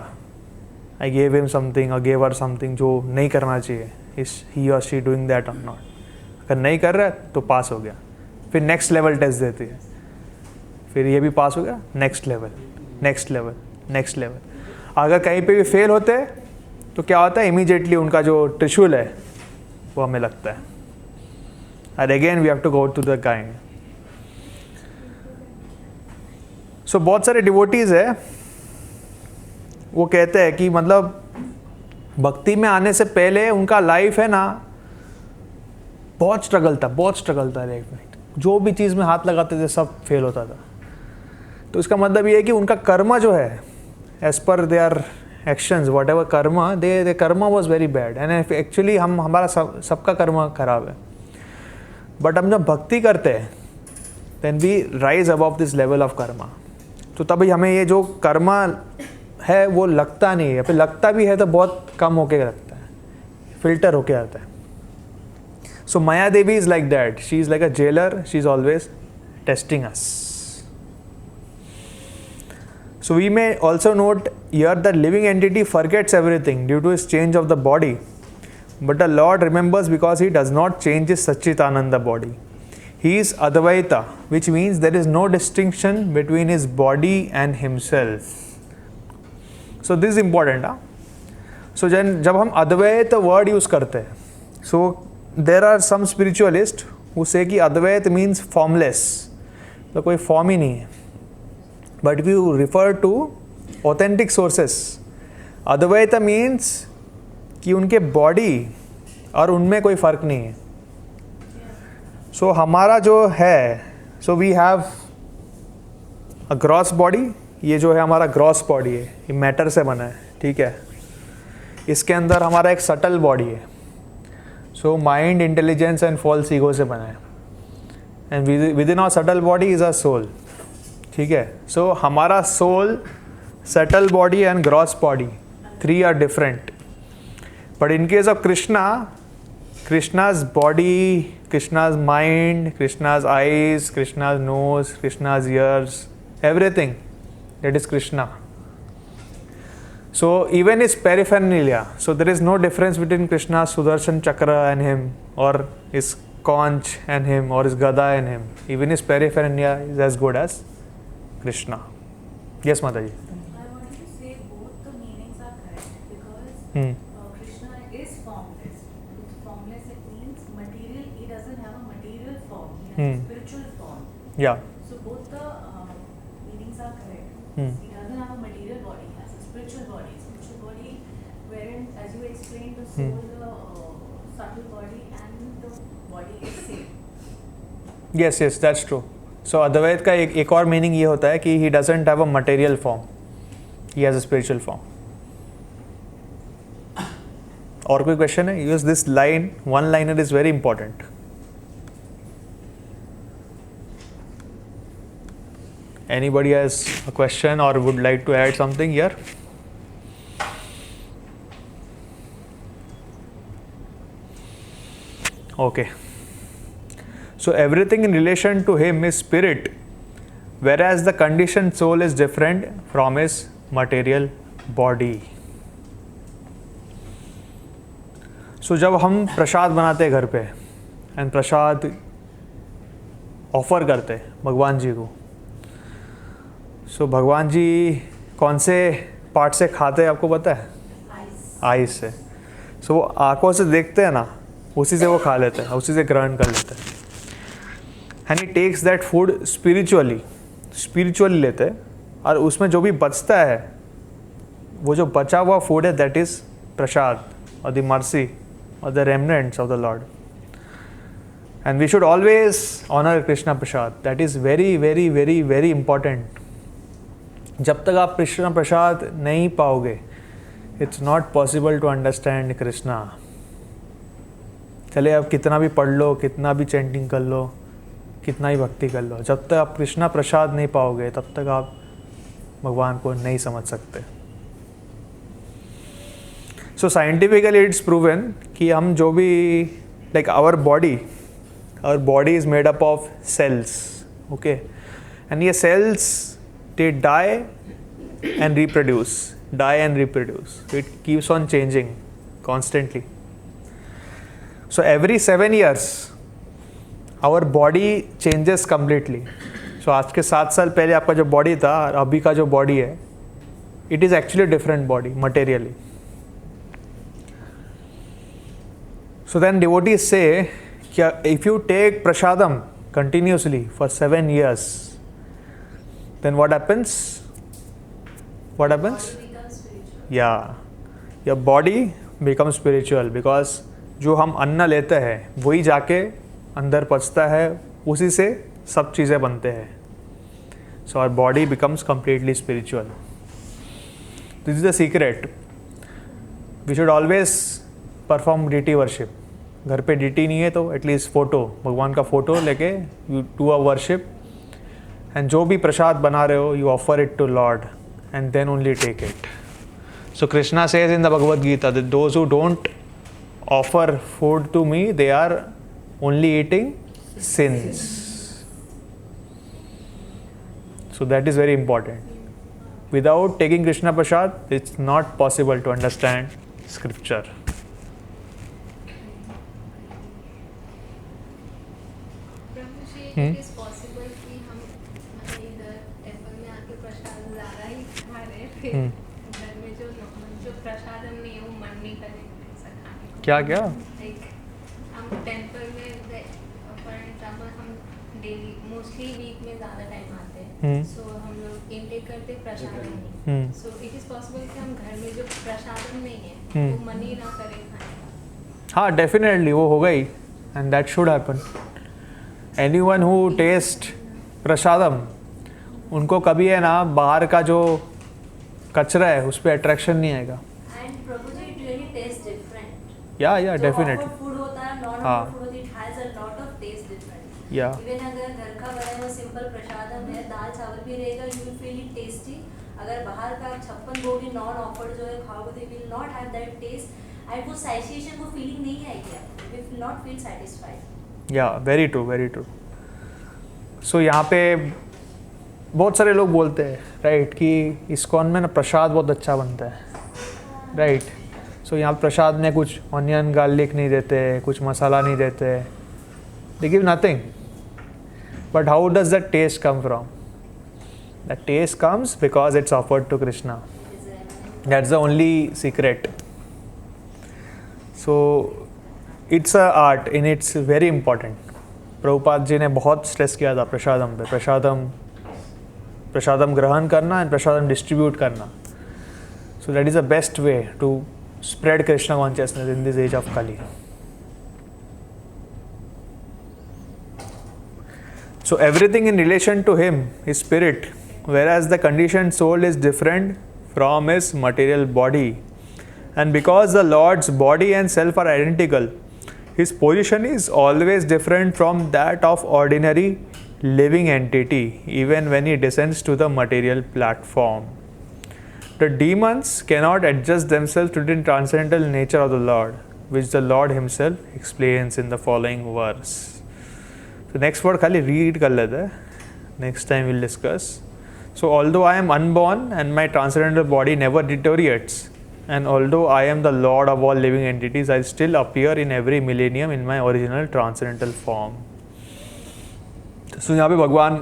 आई गेव हिम समथिंग और गेव हर समथिंग, जो नहीं करना चाहिए. इज ही और शी डूइंग दैट और नॉट. अगर नहीं कर रहा है तो पास हो गया. फिर नेक्स्ट लेवल टेस्ट देती है, फिर ये भी पास हो गया, next level, next level, next level. अगर कहीं पे भी फेल होते हैं तो क्या होता है, इमीडिएटली उनका जो त्रिशूल है वो हमें लगता है. और again we have to go to the guide. So बहुत सारे डिवोटीज है, वो कहते हैं कि मतलब भक्ति में आने से पहले उनका लाइफ है ना बहुत स्ट्रगल था लाइफ में. जो भी चीज़ में हाथ लगाते थे सब फेल होता था. तो इसका मतलब ये है कि उनका कर्म जो है, as per their actions, whatever karma, they karma was very bad. And actually हमारा सबका कर्म खराब है. बट हम जब भक्ति करते हैं then we rise above this level of karma. तो तभी हमें ये जो कर्मा है वो लगता नहीं है, फिर लगता भी है तो बहुत कम होके लगता है, फिल्टर होके आता है. So Maya Devi is like that. She is like a jailer. She is always testing us. So we may also note here that living entity forgets everything due to his change of the body, but the Lord remembers because he does not change his Satchitananda body. He is Advaita, which means there is no distinction between his body and himself. So this is important. So जब हम अद्वैत word use करते हैं, so there are some spiritualists who say कि अद्वैत means formless, तो कोई form ही नहीं है. But if you refer to authentic sources, Advaita means कि उनके बॉडी और उनमें कोई फ़र्क नहीं है. सो हमारा जो है, so we have a gross body. ये जो है हमारा ग्रॉस बॉडी है, ये मैटर से बना है, ठीक है. इसके अंदर हमारा एक सटल बॉडी है. So mind, intelligence and false ego से बना है. And within our subtle body is a soul, ठीक है. सो हमारा soul, subtle body and gross body, 3 are different. But in case of Krishna, Krishna's body, Krishna's mind, Krishna's eyes, Krishna's nose, Krishna's ears, everything that is Krishna. So even his paraphernalia, so there is no difference between Krishna's Sudarshan Chakra and him, or his conch and him, or his gada and him. Even his paraphernalia is as good as Krishna. Yes, Mataji. I wanted to say both the meanings are correct because Krishna is formless. It's formless, it means material. He doesn't have a material form. He has a spiritual form. Yeah. So both the meanings are correct. Hmm. He doesn't have a material body. He has a spiritual body. Spiritual body, wherein, as you explained, the soul, the subtle body, and the body is same. Yes, yes, that's true. So अद्वैत का एक और meaning ये होता है कि he doesn't have a material form. He has a spiritual form. और कोई question है? Use this line. One liner is very important. Anybody has a question or would like to add something here? Okay. So everything in relation to him is spirit, whereas the conditioned soul is different from his material body. So जब हम प्रसाद बनाते हैं घर पे and Prasad offer करते हैं भगवान जी को, सो भगवान जी कौन से पार्ट से खाते हैं आपको पता है? आइज से. सो वो आंखों से देखते हैं ना, उसी से वो खा लेते हैं, उसी से ग्रहण कर लेते हैं. And he takes that food spiritually लेते हैं, और उसमें जो भी बचता है, वो जो बचा हुआ फूड है, दैट इज़ प्रसाद और द मर्सी और the remnants of the lord. And we should always honour Krishna prasad. That is very very very very important जब तक आप कृष्ण प्रसाद नहीं पाओगे, it's not possible to understand Krishna. चले आप कितना भी पढ़ लो, कितना भी चैंटिंग कर लो, कितना ही भक्ति कर लो, जब तक आप कृष्णा प्रसाद नहीं पाओगे तब तक आप भगवान को नहीं समझ सकते। सो साइंटिफिकली इट्स प्रूवन कि हम जो भी like our body is made up of cells, okay, and ये cells they die and reproduce, it keeps on changing constantly. So every 7 years our body changes completely. So आज के 7 साल पहले आपका जो बॉडी था और अभी का जो बॉडी है, it is actually different body materially. So then devotees say, if you take prasadam continuously for 7 years, then what happens? Body becomes spiritual. Yeah, your body becomes spiritual because जो हम अन्न लेते हैं वही जाके अंदर पचता है, उसी से सब चीज़ें बनते हैं। So our body becomes completely spiritual. This is the secret. We should always perform deity worship. घर पे डीटी नहीं है तो एटलीस्ट फ़ोटो, भगवान का फ़ोटो लेके you do a worship, and जो भी प्रसाद बना रहे हो you offer it to lord and then only take it. So Krishna says in the Bhagavad Gita that those who don't offer food to me they are only eating sins. So that is very important. Without taking Krishna prasad it's not possible to understand scripture. It is possible कि हम इधर temple में आके प्रसाद ज़्यादा ही खा रहे हैं, फिर घर में जो प्रसाद हम नहीं वो मन नहीं करेगा ऐसा खाने को। क्या लाइक हम टेंपल में फॉर एग्जाम्पल हम डेली मोस्टली वीक में ज़्यादा टाइम आते हैं, सो हम लोग इनटेक करते प्रसाद नहीं। सो इट इज़ पॉसिबल कि हम घर में जो प्रसाद नहीं है वो मन ही ना करें खाने का। हाँ डेफिनेटली वो होगा ही, and that should happen. Anyone who taste prasadam, उनको कभी है ना बाहर का जो कचरा है उस पर अट्रैक्शन नहीं आएगा। And Prabhu ji, it really tastes different. या जो डेफिनेटली। offered food होता है, non हाँ। offered food, it has a lot of taste different. या Even अगर घर का बना हुआ सिंपल प्रसादम है, दाल चावल भी रहेगा, you will feel it tasty. अगर बाहर का 56 भोगी non offered जो है खाओगे, they will not have that taste. And वो satiation वो feeling नहीं आएगी आपको, you will not feel satisfied. या वेरी ट्रू, वेरी ट्रू। सो यहाँ पे बहुत सारे लोग बोलते हैं राइट कि इस्कॉन में ना प्रसाद बहुत अच्छा बनता है, राइट। सो यहाँ प्रसाद में कुछ ऑनियन गार्लिक नहीं देते, कुछ मसाला नहीं देते, they give nothing, but how does that taste come from? That taste comes because it's offered to Krishna. That's the only secret. So it's a art in it's very important. Prabhupada ji ने बहुत stress किया था प्रसादम पे, प्रसादम ग्रहण करना एंड प्रसादम डिस्ट्रीब्यूट करना। So that is the best way to spread Krishna consciousness in this age of Kali. So everything in relation to him is spirit, whereas the conditioned soul is different from his material body, and because the Lord's body and self are identical, his position is always different from that of ordinary living entity, even when he descends to the material platform. The demons cannot adjust themselves to the transcendental nature of the Lord, which the Lord himself explains in the following verse. So next word खाली read कर लेते हैं, next time we'll discuss. So although I am unborn and my transcendental body never deteriorates, and although I am the Lord of all living entities, I still appear in every millennium in my original transcendental form. So यहाँ पे भगवान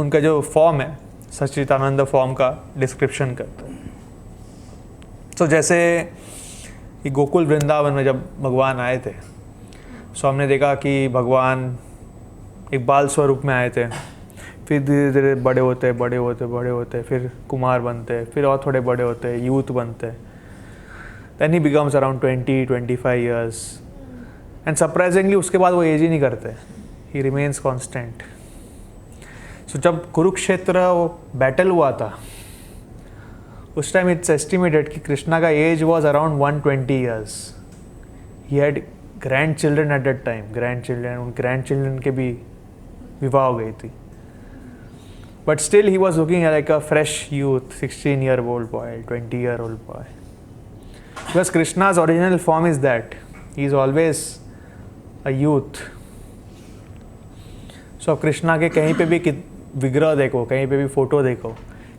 उनका जो form है सच्चिदानंद form का description करते हैं। तो जैसे ये गोकुल वृंदावन में जब भगवान आए थे, सो हमने देखा कि भगवान एक बाल स्वरूप में आए थे, फिर धीरे धीरे बड़े होते, फिर कुमार बनते, फिर और थोड़े बड़े होते, यूथ बनते, then he becomes around 20-25 years, and surprisingly उसके बाद वो एज ही नहीं करते, he remains constant. So जब कुरुक्षेत्र बैटल हुआ था उस टाइम इट्स एस्टिमेटेड कि कृष्णा का age was around 120 years. He had grand children at that time. उन ग्रैंड चिल्ड्रन के भी विवाह हो गई थी. But still he was looking like a fresh youth, 16-year-old boy, 20-year-old boy. Because Krishna's original form is that he is always a youth. So Krishna के कहीं पे भी विग्रह देखो, कहीं पे भी फोटो देखो,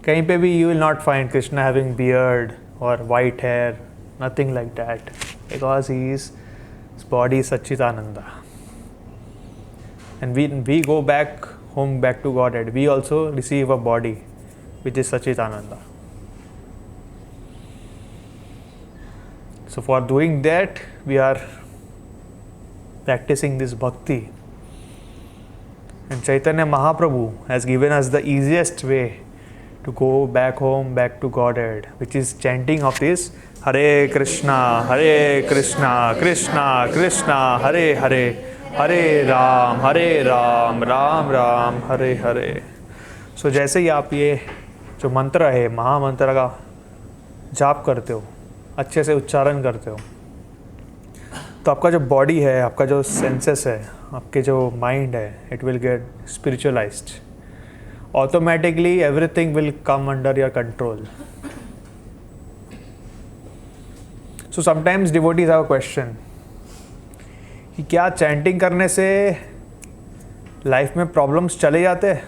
कहीं पे भी you will not find Krishna having beard or white hair, nothing like that, because his body is Satchitananda. And we go back home, back to Godhead, we also receive a body which is Satchitananda. So for doing that, we are practicing this bhakti. And Chaitanya Mahaprabhu has given us the easiest way to go back home, back to Godhead, which is chanting of this Hare Krishna, Krishna Krishna, Hare Hare, Hare Ram, Ram Ram, Hare Hare. So जैसे ही आप ये जो मंत्र है, महामंत्र का जाप करते हो, अच्छे से उच्चारण करते हो, तो आपका जो बॉडी है, आपका जो सेंसेस है, आपके जो माइंड है, it will get spiritualised. Automatically everything will come under your control. So sometimes devotees have a question कि क्या चैंटिंग करने से लाइफ में प्रॉब्लम्स चले जाते हैं?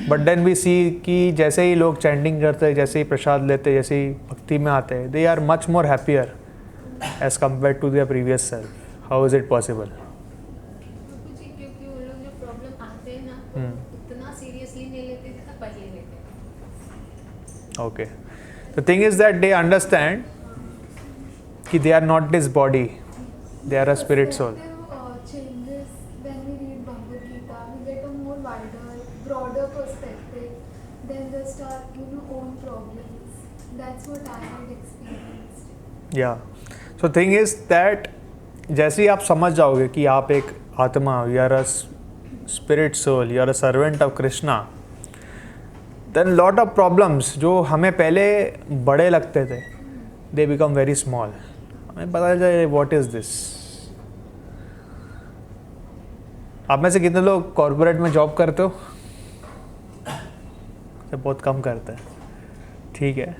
बट देन वी सी कि जैसे ही लोग चैंटिंग करते हैं, जैसे ही प्रसाद लेते हैं, जैसे ही भक्ति में आते हैं, they are much more happier as compare to their previous self. How is it possible? क्योंकि वो लोग जो प्रॉब्लम आते हैं ना, उतना सीरियसली नहीं लेते जितना पहले लेते हैं. Okay. The thing is that they understand कि they are not this body, they are a spirit soul. Changes when we read Bhagavad Gita, we get a more wider, broader perspective than just our own problems. That's what I had experienced. Yeah. So thing is that जैसे ही आप समझ जाओगे कि आप एक आत्मा, you are a spirit soul, you are a servant of Krishna, then lot of problems जो हमें पहले बड़े लगते थे, they become very small. हमें पता चले what is this. आप में से कितने लोग कॉर्पोरेट में जॉब करते हो? बहुत कम करते हैं. ठीक है,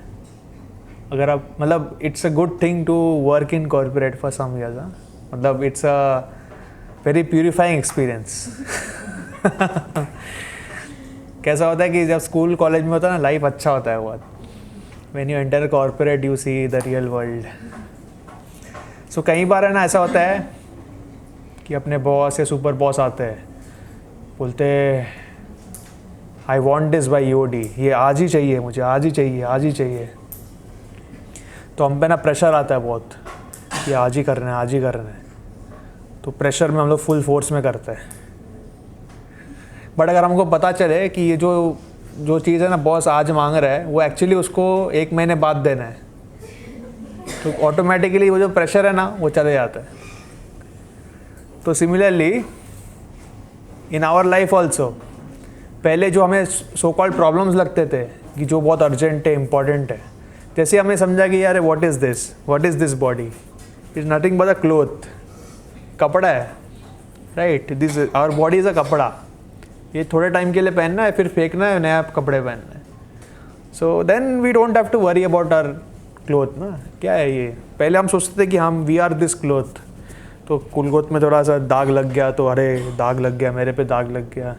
अगर आप मतलब it's a good thing to work in corporate for some years. मतलब it's a very purifying experience. कैसा होता है कि जब स्कूल कॉलेज में होता है ना, लाइफ अच्छा होता है बहुत. When you enter corporate you see the real world. So कई बार है ना ऐसा होता है कि अपने बॉस या सुपर बॉस आते हैं, बोलते I want this by EOD, ये आज ही चाहिए मुझे, आज ही चाहिए, आज ही चाहिए. तो हम पे ना प्रेशर आता है बहुत कि आज ही करना है, आज ही करना है. तो प्रेशर में हम लोग फुल फोर्स में करते हैं. बट अगर हमको पता चले कि ये जो चीज़ है ना बॉस आज मांग रहा है, वो एक्चुअली उसको 1 महीने बाद देना है, तो ऑटोमेटिकली वो जो प्रेशर है ना वो चले जाता है. तो similarly in our life also, पहले जो हमें सो कॉल्ड प्रॉब्लम्स लगते थे कि जो बहुत अर्जेंट है, इम्पॉर्टेंट है, जैसे हमने समझा कि यार what is this body, is nothing but a cloth. कपड़ा है, right. This our body is a कपड़ा. ये थोड़े टाइम के लिए पहनना है, फिर फेंकना है, नया कपड़े पहनना है. So then we don't have to worry about our cloth ना. क्या है ये, पहले हम सोचते थे कि हम वी आर दिस क्लोथ, तो क्लोथ में थोड़ा सा दाग लग गया तो अरे दाग लग गया, मेरे पे दाग लग गया,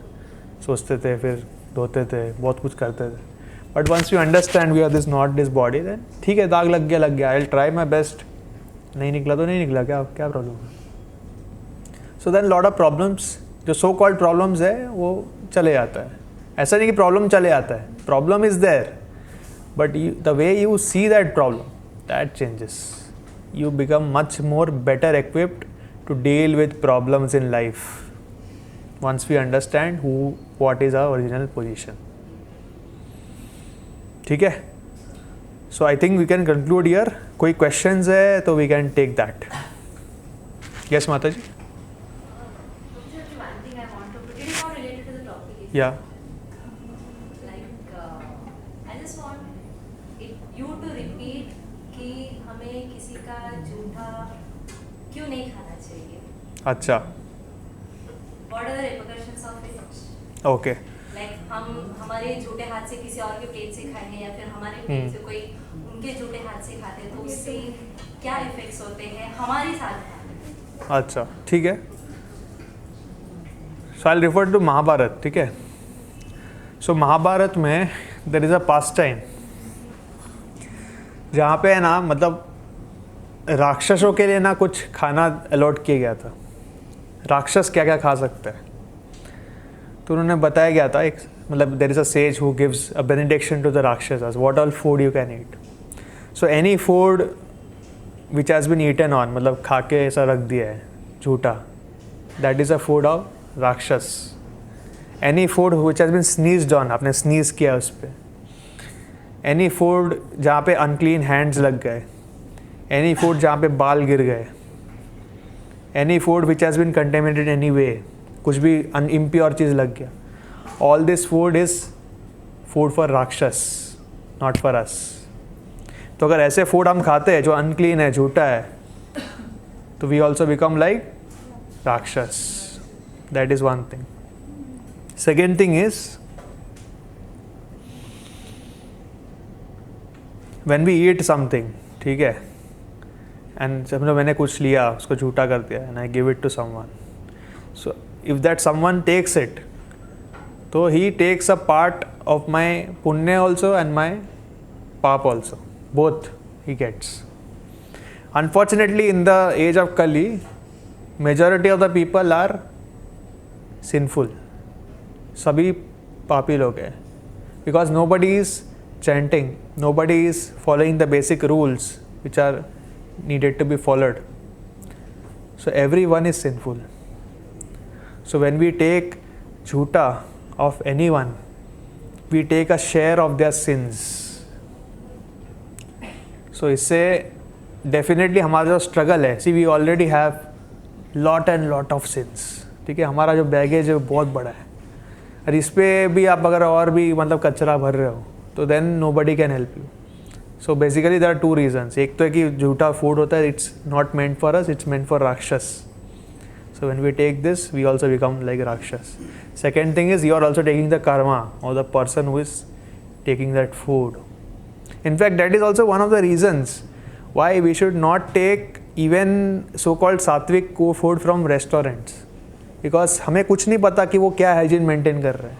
सोचते थे, फिर धोते थे, बहुत कुछ करते थे. But once you understand we are this not this body, then ठीक है, दाग लग गया, I will try my best. नहीं निकला तो नहीं निकला, क्या प्रॉब्लम है. So then lot of problems, जो सो कॉल्ड प्रॉब्लम्स है वो चले जाता है. ऐसा नहीं कि प्रॉब्लम चले जाता है, problem is there, but the way you see that problem, that changes. You become much more better equipped to deal with problems in life once we understand what is our original position. ठीक है. So I think we can conclude here. कोई questions है तो we can take that. Yes, Mataji. Just one thing I want to put, it is not related to the topic या I just want you to repeat कि हमें किसी का जूठा क्यों नहीं खाना चाहिए. अच्छा What are the repercussions of it? Okay Like हम हमारे झूठे हाथ से किसी और के प्लेट से खाएंगे या फिर हमारे प्लेट से कोई उनके झूठे हाथ से खाते हैं तो उससे क्या इफेक्ट्स होते हैं हमारे साथ. अच्छा ठीक है. So I refer to Mahabharata. ठीक है. सो महाभारत में there is a past time जहाँ पे है ना, मतलब राक्षसों के लिए ना कुछ खाना अलॉट किया गया था. राक्षस क्या क्या खा सकते हैं तो उन्होंने बताया गया था. एक मतलब there is a sage who gives a benediction to the rakshasas what all food you can eat. So any food which has been eaten on, मतलब खा के ऐसा रख दिया है झूठा, that is a food of rakshasa. Any food which has been sneezed on, आपने sneeze किया उस पर. एनी फूड जहाँ पे अनक्लीन हैंड्स लग गए. एनी फूड जहाँ पे बाल गिर गए. Any food which has been contaminated any way, कुछ भी इम्प्योर चीज़ लग गया. All this food is food for rakshasa, not for us. तो अगर ऐसे फूड हम खाते हैं जो अनक्लीन है, झूठा है, तो we also become like rakshasa. That is one thing. Second thing is when we eat something, ठीक है, एंड समझो मैंने कुछ लिया, उसको झूठा कर दिया and I give it to someone. So if that someone takes it, तो he takes a part of my punya also and my paap also. Both he gets. Unfortunately, in the age of Kali, majority of the people are sinful. सभी पापी लोग हैं. Because nobody is chanting, nobody is following the basic rules which are needed to be followed. So everyone is sinful. So when we take jhuta of anyone, we take a share of their sins. सो इससे definitely हमारा जो struggle है, see we already have lot and lot of sins. ठीक है, हमारा जो baggage है वो बहुत बड़ा है, और इस पर भी आप अगर और भी मतलब कचरा भर रहे हो तो then nobody can help you. So basically there are two reasons. एक तो है कि झूठा फूड होता है, it's not meant for us, it's meant for rakshasa. So when we take this we also become like rakshasa. Second thing is you are also taking the karma और the person who is taking that food. In fact, that is also one of the reasons why we should not take even so-called सात्विक food from restaurants, because हमें कुछ नहीं पता कि वो क्या hygiene maintain कर रहे हैं.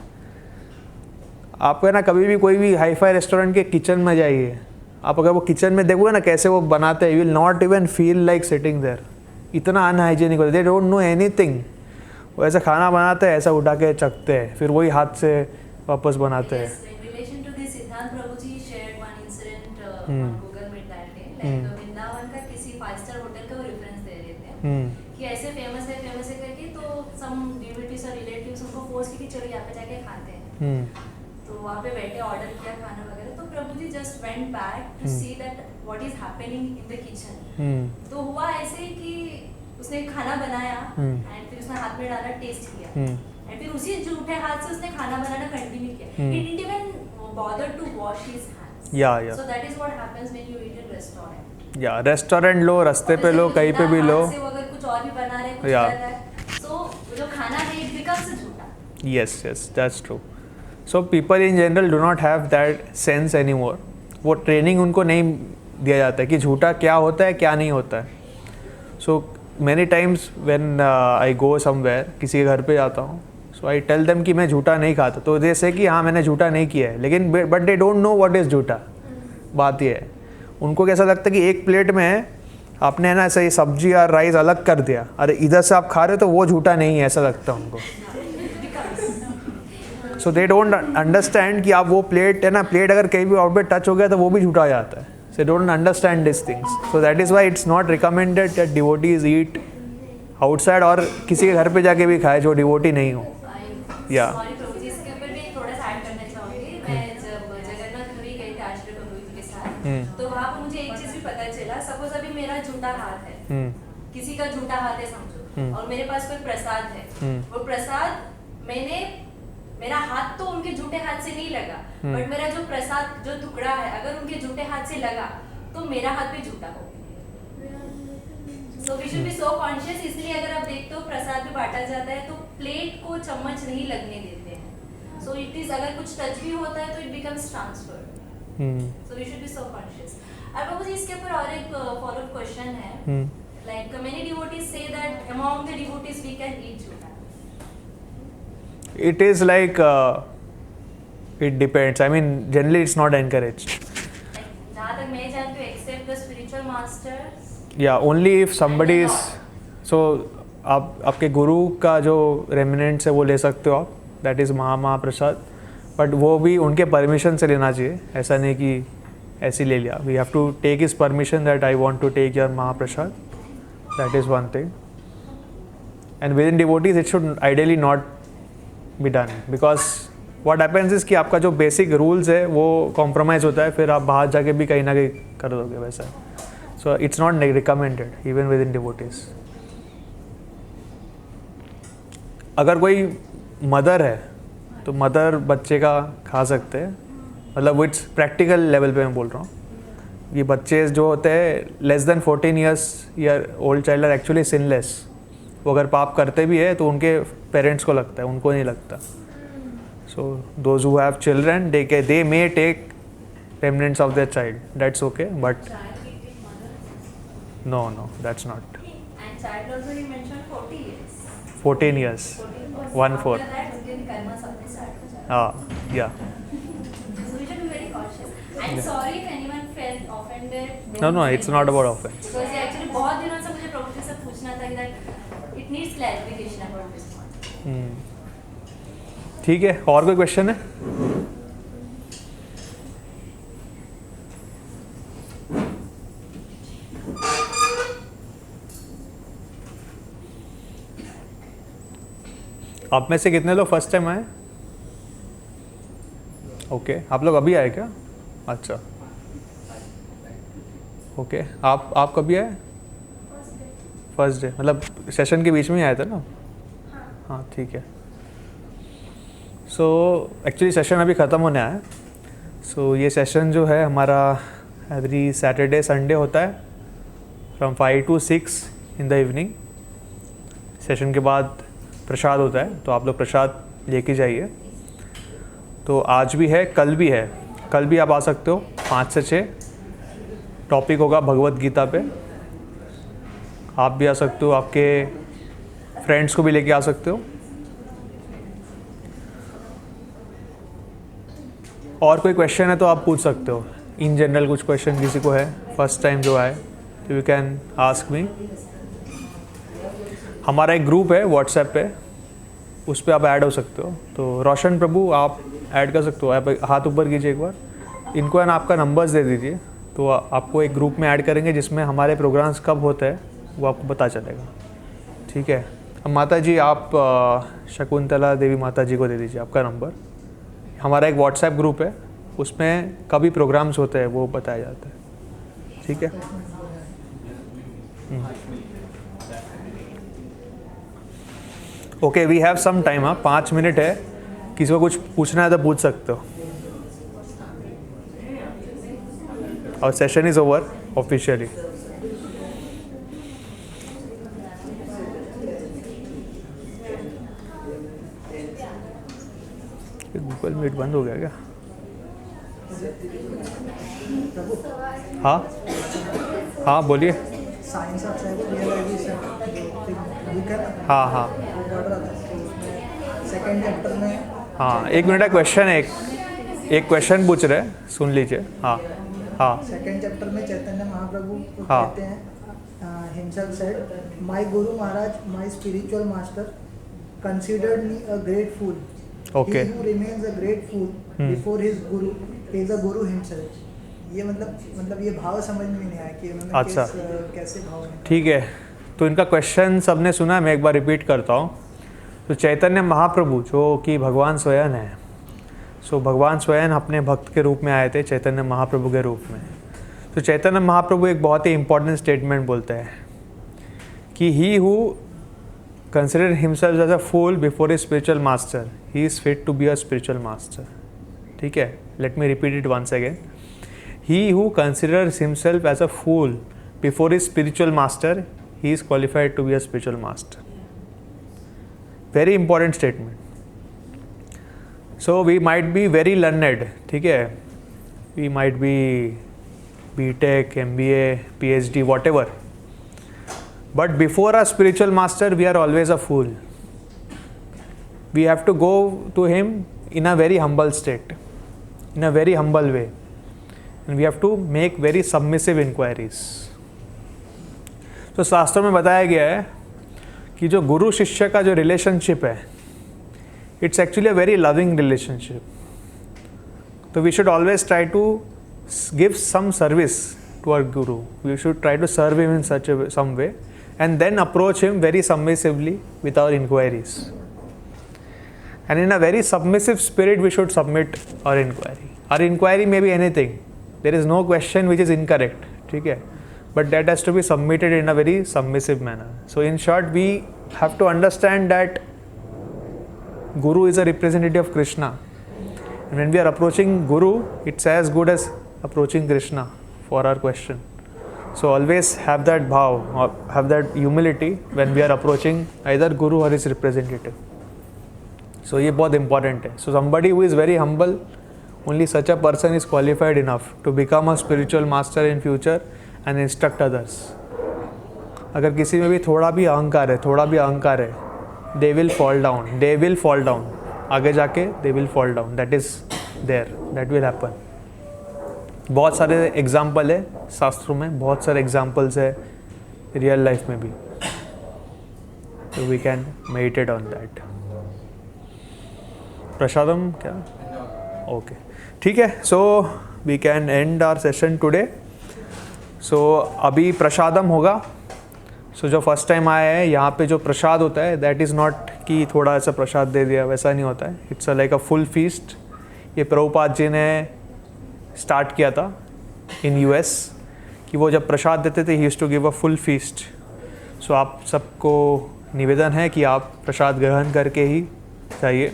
आप है ना कभी भी कोई भी हाई फाई रेस्टोरेंट के किचन में जाइए, आप अगर वो किचन में देखोगे ना कैसे वो बनाते हैं, you will not even feel like sitting there. इतना अनहाइजीनिक होता है, दे डोंट नो एनीथिंग. वो ऐसा खाना बनाते हैं, ऐसा उठा के चखते हैं, फिर वही हाथ से वापस बनाते हैं. Google Meet that day, like Vrindavan का किसी 5 स्टार होटल का वो रेफरेंस दे रहे थे कि ऐसे फेमस है करके, तो सम डिवोटीज और रिलेटिव्स उनको फोर्स की कि चलो यहाँ पे जाके खाते हैं. तो वहाँ पे बैठे ऑर्डर किया खाना वगैरह, तो Prabhu ji just went back to see that what is happening in the kitchen. तो हुआ ऐसे कि उसने खाना बनाया एंड फिर उसने हाथ में डाला, टेस्ट किया, एंड फिर उसी झूठे हाथ से उसने खाना बनाना कंटिन्यू किया. He didn't even bother to wash his hands. Yeah. So that is what happens when you eat in restaurant. Yeah, restaurant लो, रास्ते पे लो, कहीं पे भी लो. अगर कुछ और भी बना रहे, कुछ कर रहा है, so जो खाना है it becomes a झूठा. Yes, that's true. So people in general do not have that sense anymore. वो ट्रेनिंग उनको नहीं दिया जाता है कि झूठा क्या होता है, क्या नहीं होता है. So many times when I go somewhere, किसी के घर पे जाता हूँ, सो आई टेल देम कि मैं झूठा नहीं खाता, तो जैसे कि हाँ मैंने झूठा नहीं किया है, लेकिन but they don't know what is झूठा. बात ये है, उनको कैसा लगता है कि एक प्लेट में आपने है ना ऐसा ये सब्जी और राइस अलग कर दिया, अरे इधर से आप खा रहे हो तो वो झूठा नहीं है, ऐसा लगता है उनको. सो दे डोंट अंडरस्टैंड कि आप वो प्लेट है ना, प्लेट अगर कहीं भी आउट पे टच हो गया तो वो भी झूठा हो जाता है. So they don't understand this things. So that is why it's not recommended that devotees eat outside, और किसी के घर पे जाके भी खाए जो डिवोटी नहीं हो. या सॉरी प्रभु जी, इसके ऊपर भी थोड़ा सा ऐड करना चाहूंगी. मैं जब जगन्नाथपुरी गई थी आश्रय प्रभु जी के साथ, तो वहाँ पर मुझे एक चीज भी पता चला. सपोज अभी मेरा झूठा हाथ है, किसी का झूठा हाथ है समझो, और मेरे पास कोई प्रसाद है, वो प्रसाद मैंने मेरा हाथ तो उनके झूठे हाथ से नहीं लगा, बट मेरा जो प्रसाद जो टुकड़ा है अगर उनके झूठे हाथ से लगा तो मेरा हाथ भी झूठा हो गया। So we should be so conscious. इसलिए अगर आप देखते हो प्रसाद भी बांटा जाता है तो प्लेट को चम्मच नहीं लगने देते हैं। सो इट इज अगर कुछ टच भी होता है तो it becomes transfer. So we should be so conscious. और बाबू जी इसके ऊपर और एक फॉलो अप क्वेश्चन है, लाइक मेनी डिवोटीज से that among the devotees we can eat झूठा। It is like it depends. I mean, generally it's not encouraged. जहाँ तक मैं जानती हूँ, except the spiritual masters. Yeah, only if somebody is. So आप आपके गुरु का जो रेमिनेंट्स है वो ले सकते हो आप, दैट इज़ महाप्रसाद, बट वो भी उनके परमिशन से लेना चाहिए। ऐसा नहीं कि ऐसे ही ले लिया। We have to take his permission that I want to take your mahaprasad, that is one thing. And within devotees it should ideally not be done, because what happens is कि आपका जो बेसिक रूल्स है वो compromise होता है, फिर आप बाहर जाके भी कहीं ना कहीं कर दोगे वैसा। So it's not recommended even with in devotees. अगर कोई मदर है तो मदर बच्चे का खा सकते हैं, मतलब इट्स प्रैक्टिकल लेवल पे मैं बोल रहा हूँ। ये बच्चे जो होते हैं less than 14 years year old child are actually sinless. वो अगर पाप करते भी है तो उनके पेरेंट्स को लगता है, उनको नहीं लगता। So those who have children they may take remnants of their child, that's okay, but no that's not. And child also he mentioned 40 years. 14 years, 1/4. After that, उनके कर्म सबने start हो जाता है। हाँ, yeah. So we should be very cautious. And sorry if anyone felt offended. No, it's not about offense. Because ये actually बहुत दिनों से मुझे प्रभु जी से पूछना था कि that it needs clarification about this one. ठीक है, और कोई क्वेश्चन है? आप में से कितने लोग फर्स्ट टाइम आए? ओके, आप लोग अभी आए क्या? अच्छा, ओके। आप कभी आए? फर्स्ट डे, मतलब सेशन के बीच में ही आए थे ना? हाँ, ठीक है। सो एक्चुअली सेशन अभी ख़त्म होने आया है। सो ये सेशन जो है हमारा एवरी सैटरडे संडे होता है from 5 to 6 in the evening. Session के बाद प्रसाद होता है, तो आप लोग प्रसाद लेके जाइए। तो आज भी है, कल भी है। कल भी आप आ सकते हो 5 से 6। टॉपिक होगा भगवत गीता पे। आप भी आ सकते हो, आपके फ्रेंड्स को भी लेके आ सकते हो। और कोई क्वेश्चन है तो आप पूछ सकते हो। इन जनरल कुछ क्वेश्चन किसी को है फर्स्ट टाइम जो आए तो यू कैन आस्क मी। हमारा एक ग्रुप है व्हाट्सएप पे, उस पर आप ऐड हो सकते हो। तो रोशन प्रभु आप ऐड कर सकते हो। आप हाथ ऊपर कीजिए एक बार। इनको है ना आपका नंबर्स दे दीजिए, तो आपको एक ग्रुप में ऐड करेंगे जिसमें हमारे प्रोग्राम्स कब होते हैं वो आपको पता चलेगा। ठीक है। अब माता जी आप शकुंतला देवी माता जी को दे दीजिए आपका नंबर। हमारा एक व्हाट्सएप ग्रुप है, उसमें कभी प्रोग्राम्स होते हैं वो बताया जाता है। ठीक है। Okay, we have some time. 5 minute है, किसी को कुछ पूछना है तो पूछ सकते हो। और session is over officially. Google Meet बंद हो गया क्या? हाँ हाँ, बोलिए। साइंस ऑफ रियलाइजेशन बुक है ना? हाँ हाँ वो पढ़ रहा था, तो उसमें सेकंड चैप्टर में हाँ, एक मिनट का क्वेश्चन है। एक क्वेश्चन पूछ रहे हैं, सुन लीजिए। हाँ हाँ सेकंड चैप्टर में चैतन्य महाप्रभु हाँ। कहते हैं himself said my guru Maharaj my spiritual master considered me a great fool. Okay. He who remains a great fool before his guru is a guru himself. ये मतलब ये भाव समझ में नहीं आया कि उन्होंने अच्छा। कैसे भाव निकाला। ठीक है, तो इनका क्वेश्चन सबने सुना है, मैं एक बार रिपीट करता हूँ। तो चैतन्य महाप्रभु जो कि भगवान स्वयं है, सो भगवान स्वयं अपने भक्त के रूप में आए थे चैतन्य महाप्रभु के रूप में। तो चैतन्य महाप्रभु एक बहुत ही इंपॉर्टेंट स्टेटमेंट बोलते हैं कि he who consider himself as a fool before his spiritual master, he is fit to be a spiritual master. ठीक है, let me repeat it once again. He who considers himself as a fool before his spiritual master, he is qualified to be a spiritual master. Very important statement. So we might be very learned, ठीक है, we might be BTech, MBA, PhD, whatever. But before a spiritual master, we are always a fool. We have to go to him in a very humble state, in a very humble way. And we have to make very submissive inquiries. तो शास्त्रों में बताया गया है कि जो गुरु शिष्य का जो रिलेशनशिप है, it's actually a very loving relationship. So we should always try to give some service to our guru. We should try to serve him in some way, and then approach him very submissively with our inquiries. And in a very submissive spirit, we should submit our inquiry. Our inquiry may be anything. There is no question which is incorrect. ठीक है? But that has to be submitted in a very submissive manner. So in short, we have to understand that Guru is a representative of Krishna. And when we are approaching Guru, it's as good as approaching Krishna for our question. So always have that bhav, or have that humility when we are approaching either Guru or his representative. So ये बहुत important है. So somebody who is very humble, only such a person is qualified enough to become a spiritual master in future and instruct others. अगर किसी में भी थोड़ा भी अहंकार है, they will fall down. आगे जाके they will fall down. That is there. That will happen. बहुत सारे एग्जाम्पल है शास्त्रों में, बहुत सारे एग्जाम्पल्स है रियल लाइफ में भी. तो we can meditate on that. प्रसादम क्या? ओके, ठीक है. So we can end our session today. So अभी प्रसादम होगा. सो जो फर्स्ट टाइम आया है यहाँ पे जो प्रसाद होता है, दैट इज़ नॉट कि थोड़ा सा प्रसाद दे दिया, वैसा नहीं होता है. It's like a full feast. ये प्रभुपाद जी ने स्टार्ट किया था इन US, कि वो जब प्रसाद देते थे, he used to give a full feast. So आप सबको निवेदन है कि आप प्रसाद ग्रहण करके ही चाहिए.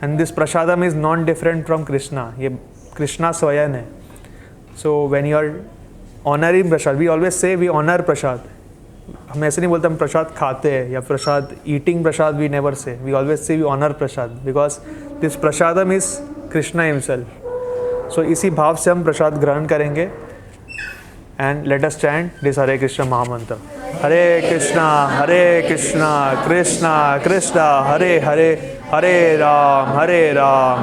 And this prasadam is non different from Krishna. ये कृष्णा स्वयं है. So when you are honouring prasad, we always say we honour prasad. हम ऐसे नहीं बोलते हम प्रसाद खाते हैं या प्रसाद eating prasad, we never say. We always say we honour prasad, because this prasadam is Krishna himself. So इसी भाव से हम प्रसाद ग्रहण करेंगे. And let us chant this Hare Krishna महामंत्र. हरे कृष्णा कृष्णा कृष्णा हरे हरे, हरे राम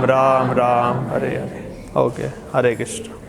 राम राम हरे हरे. ओके, हरे कृष्ण.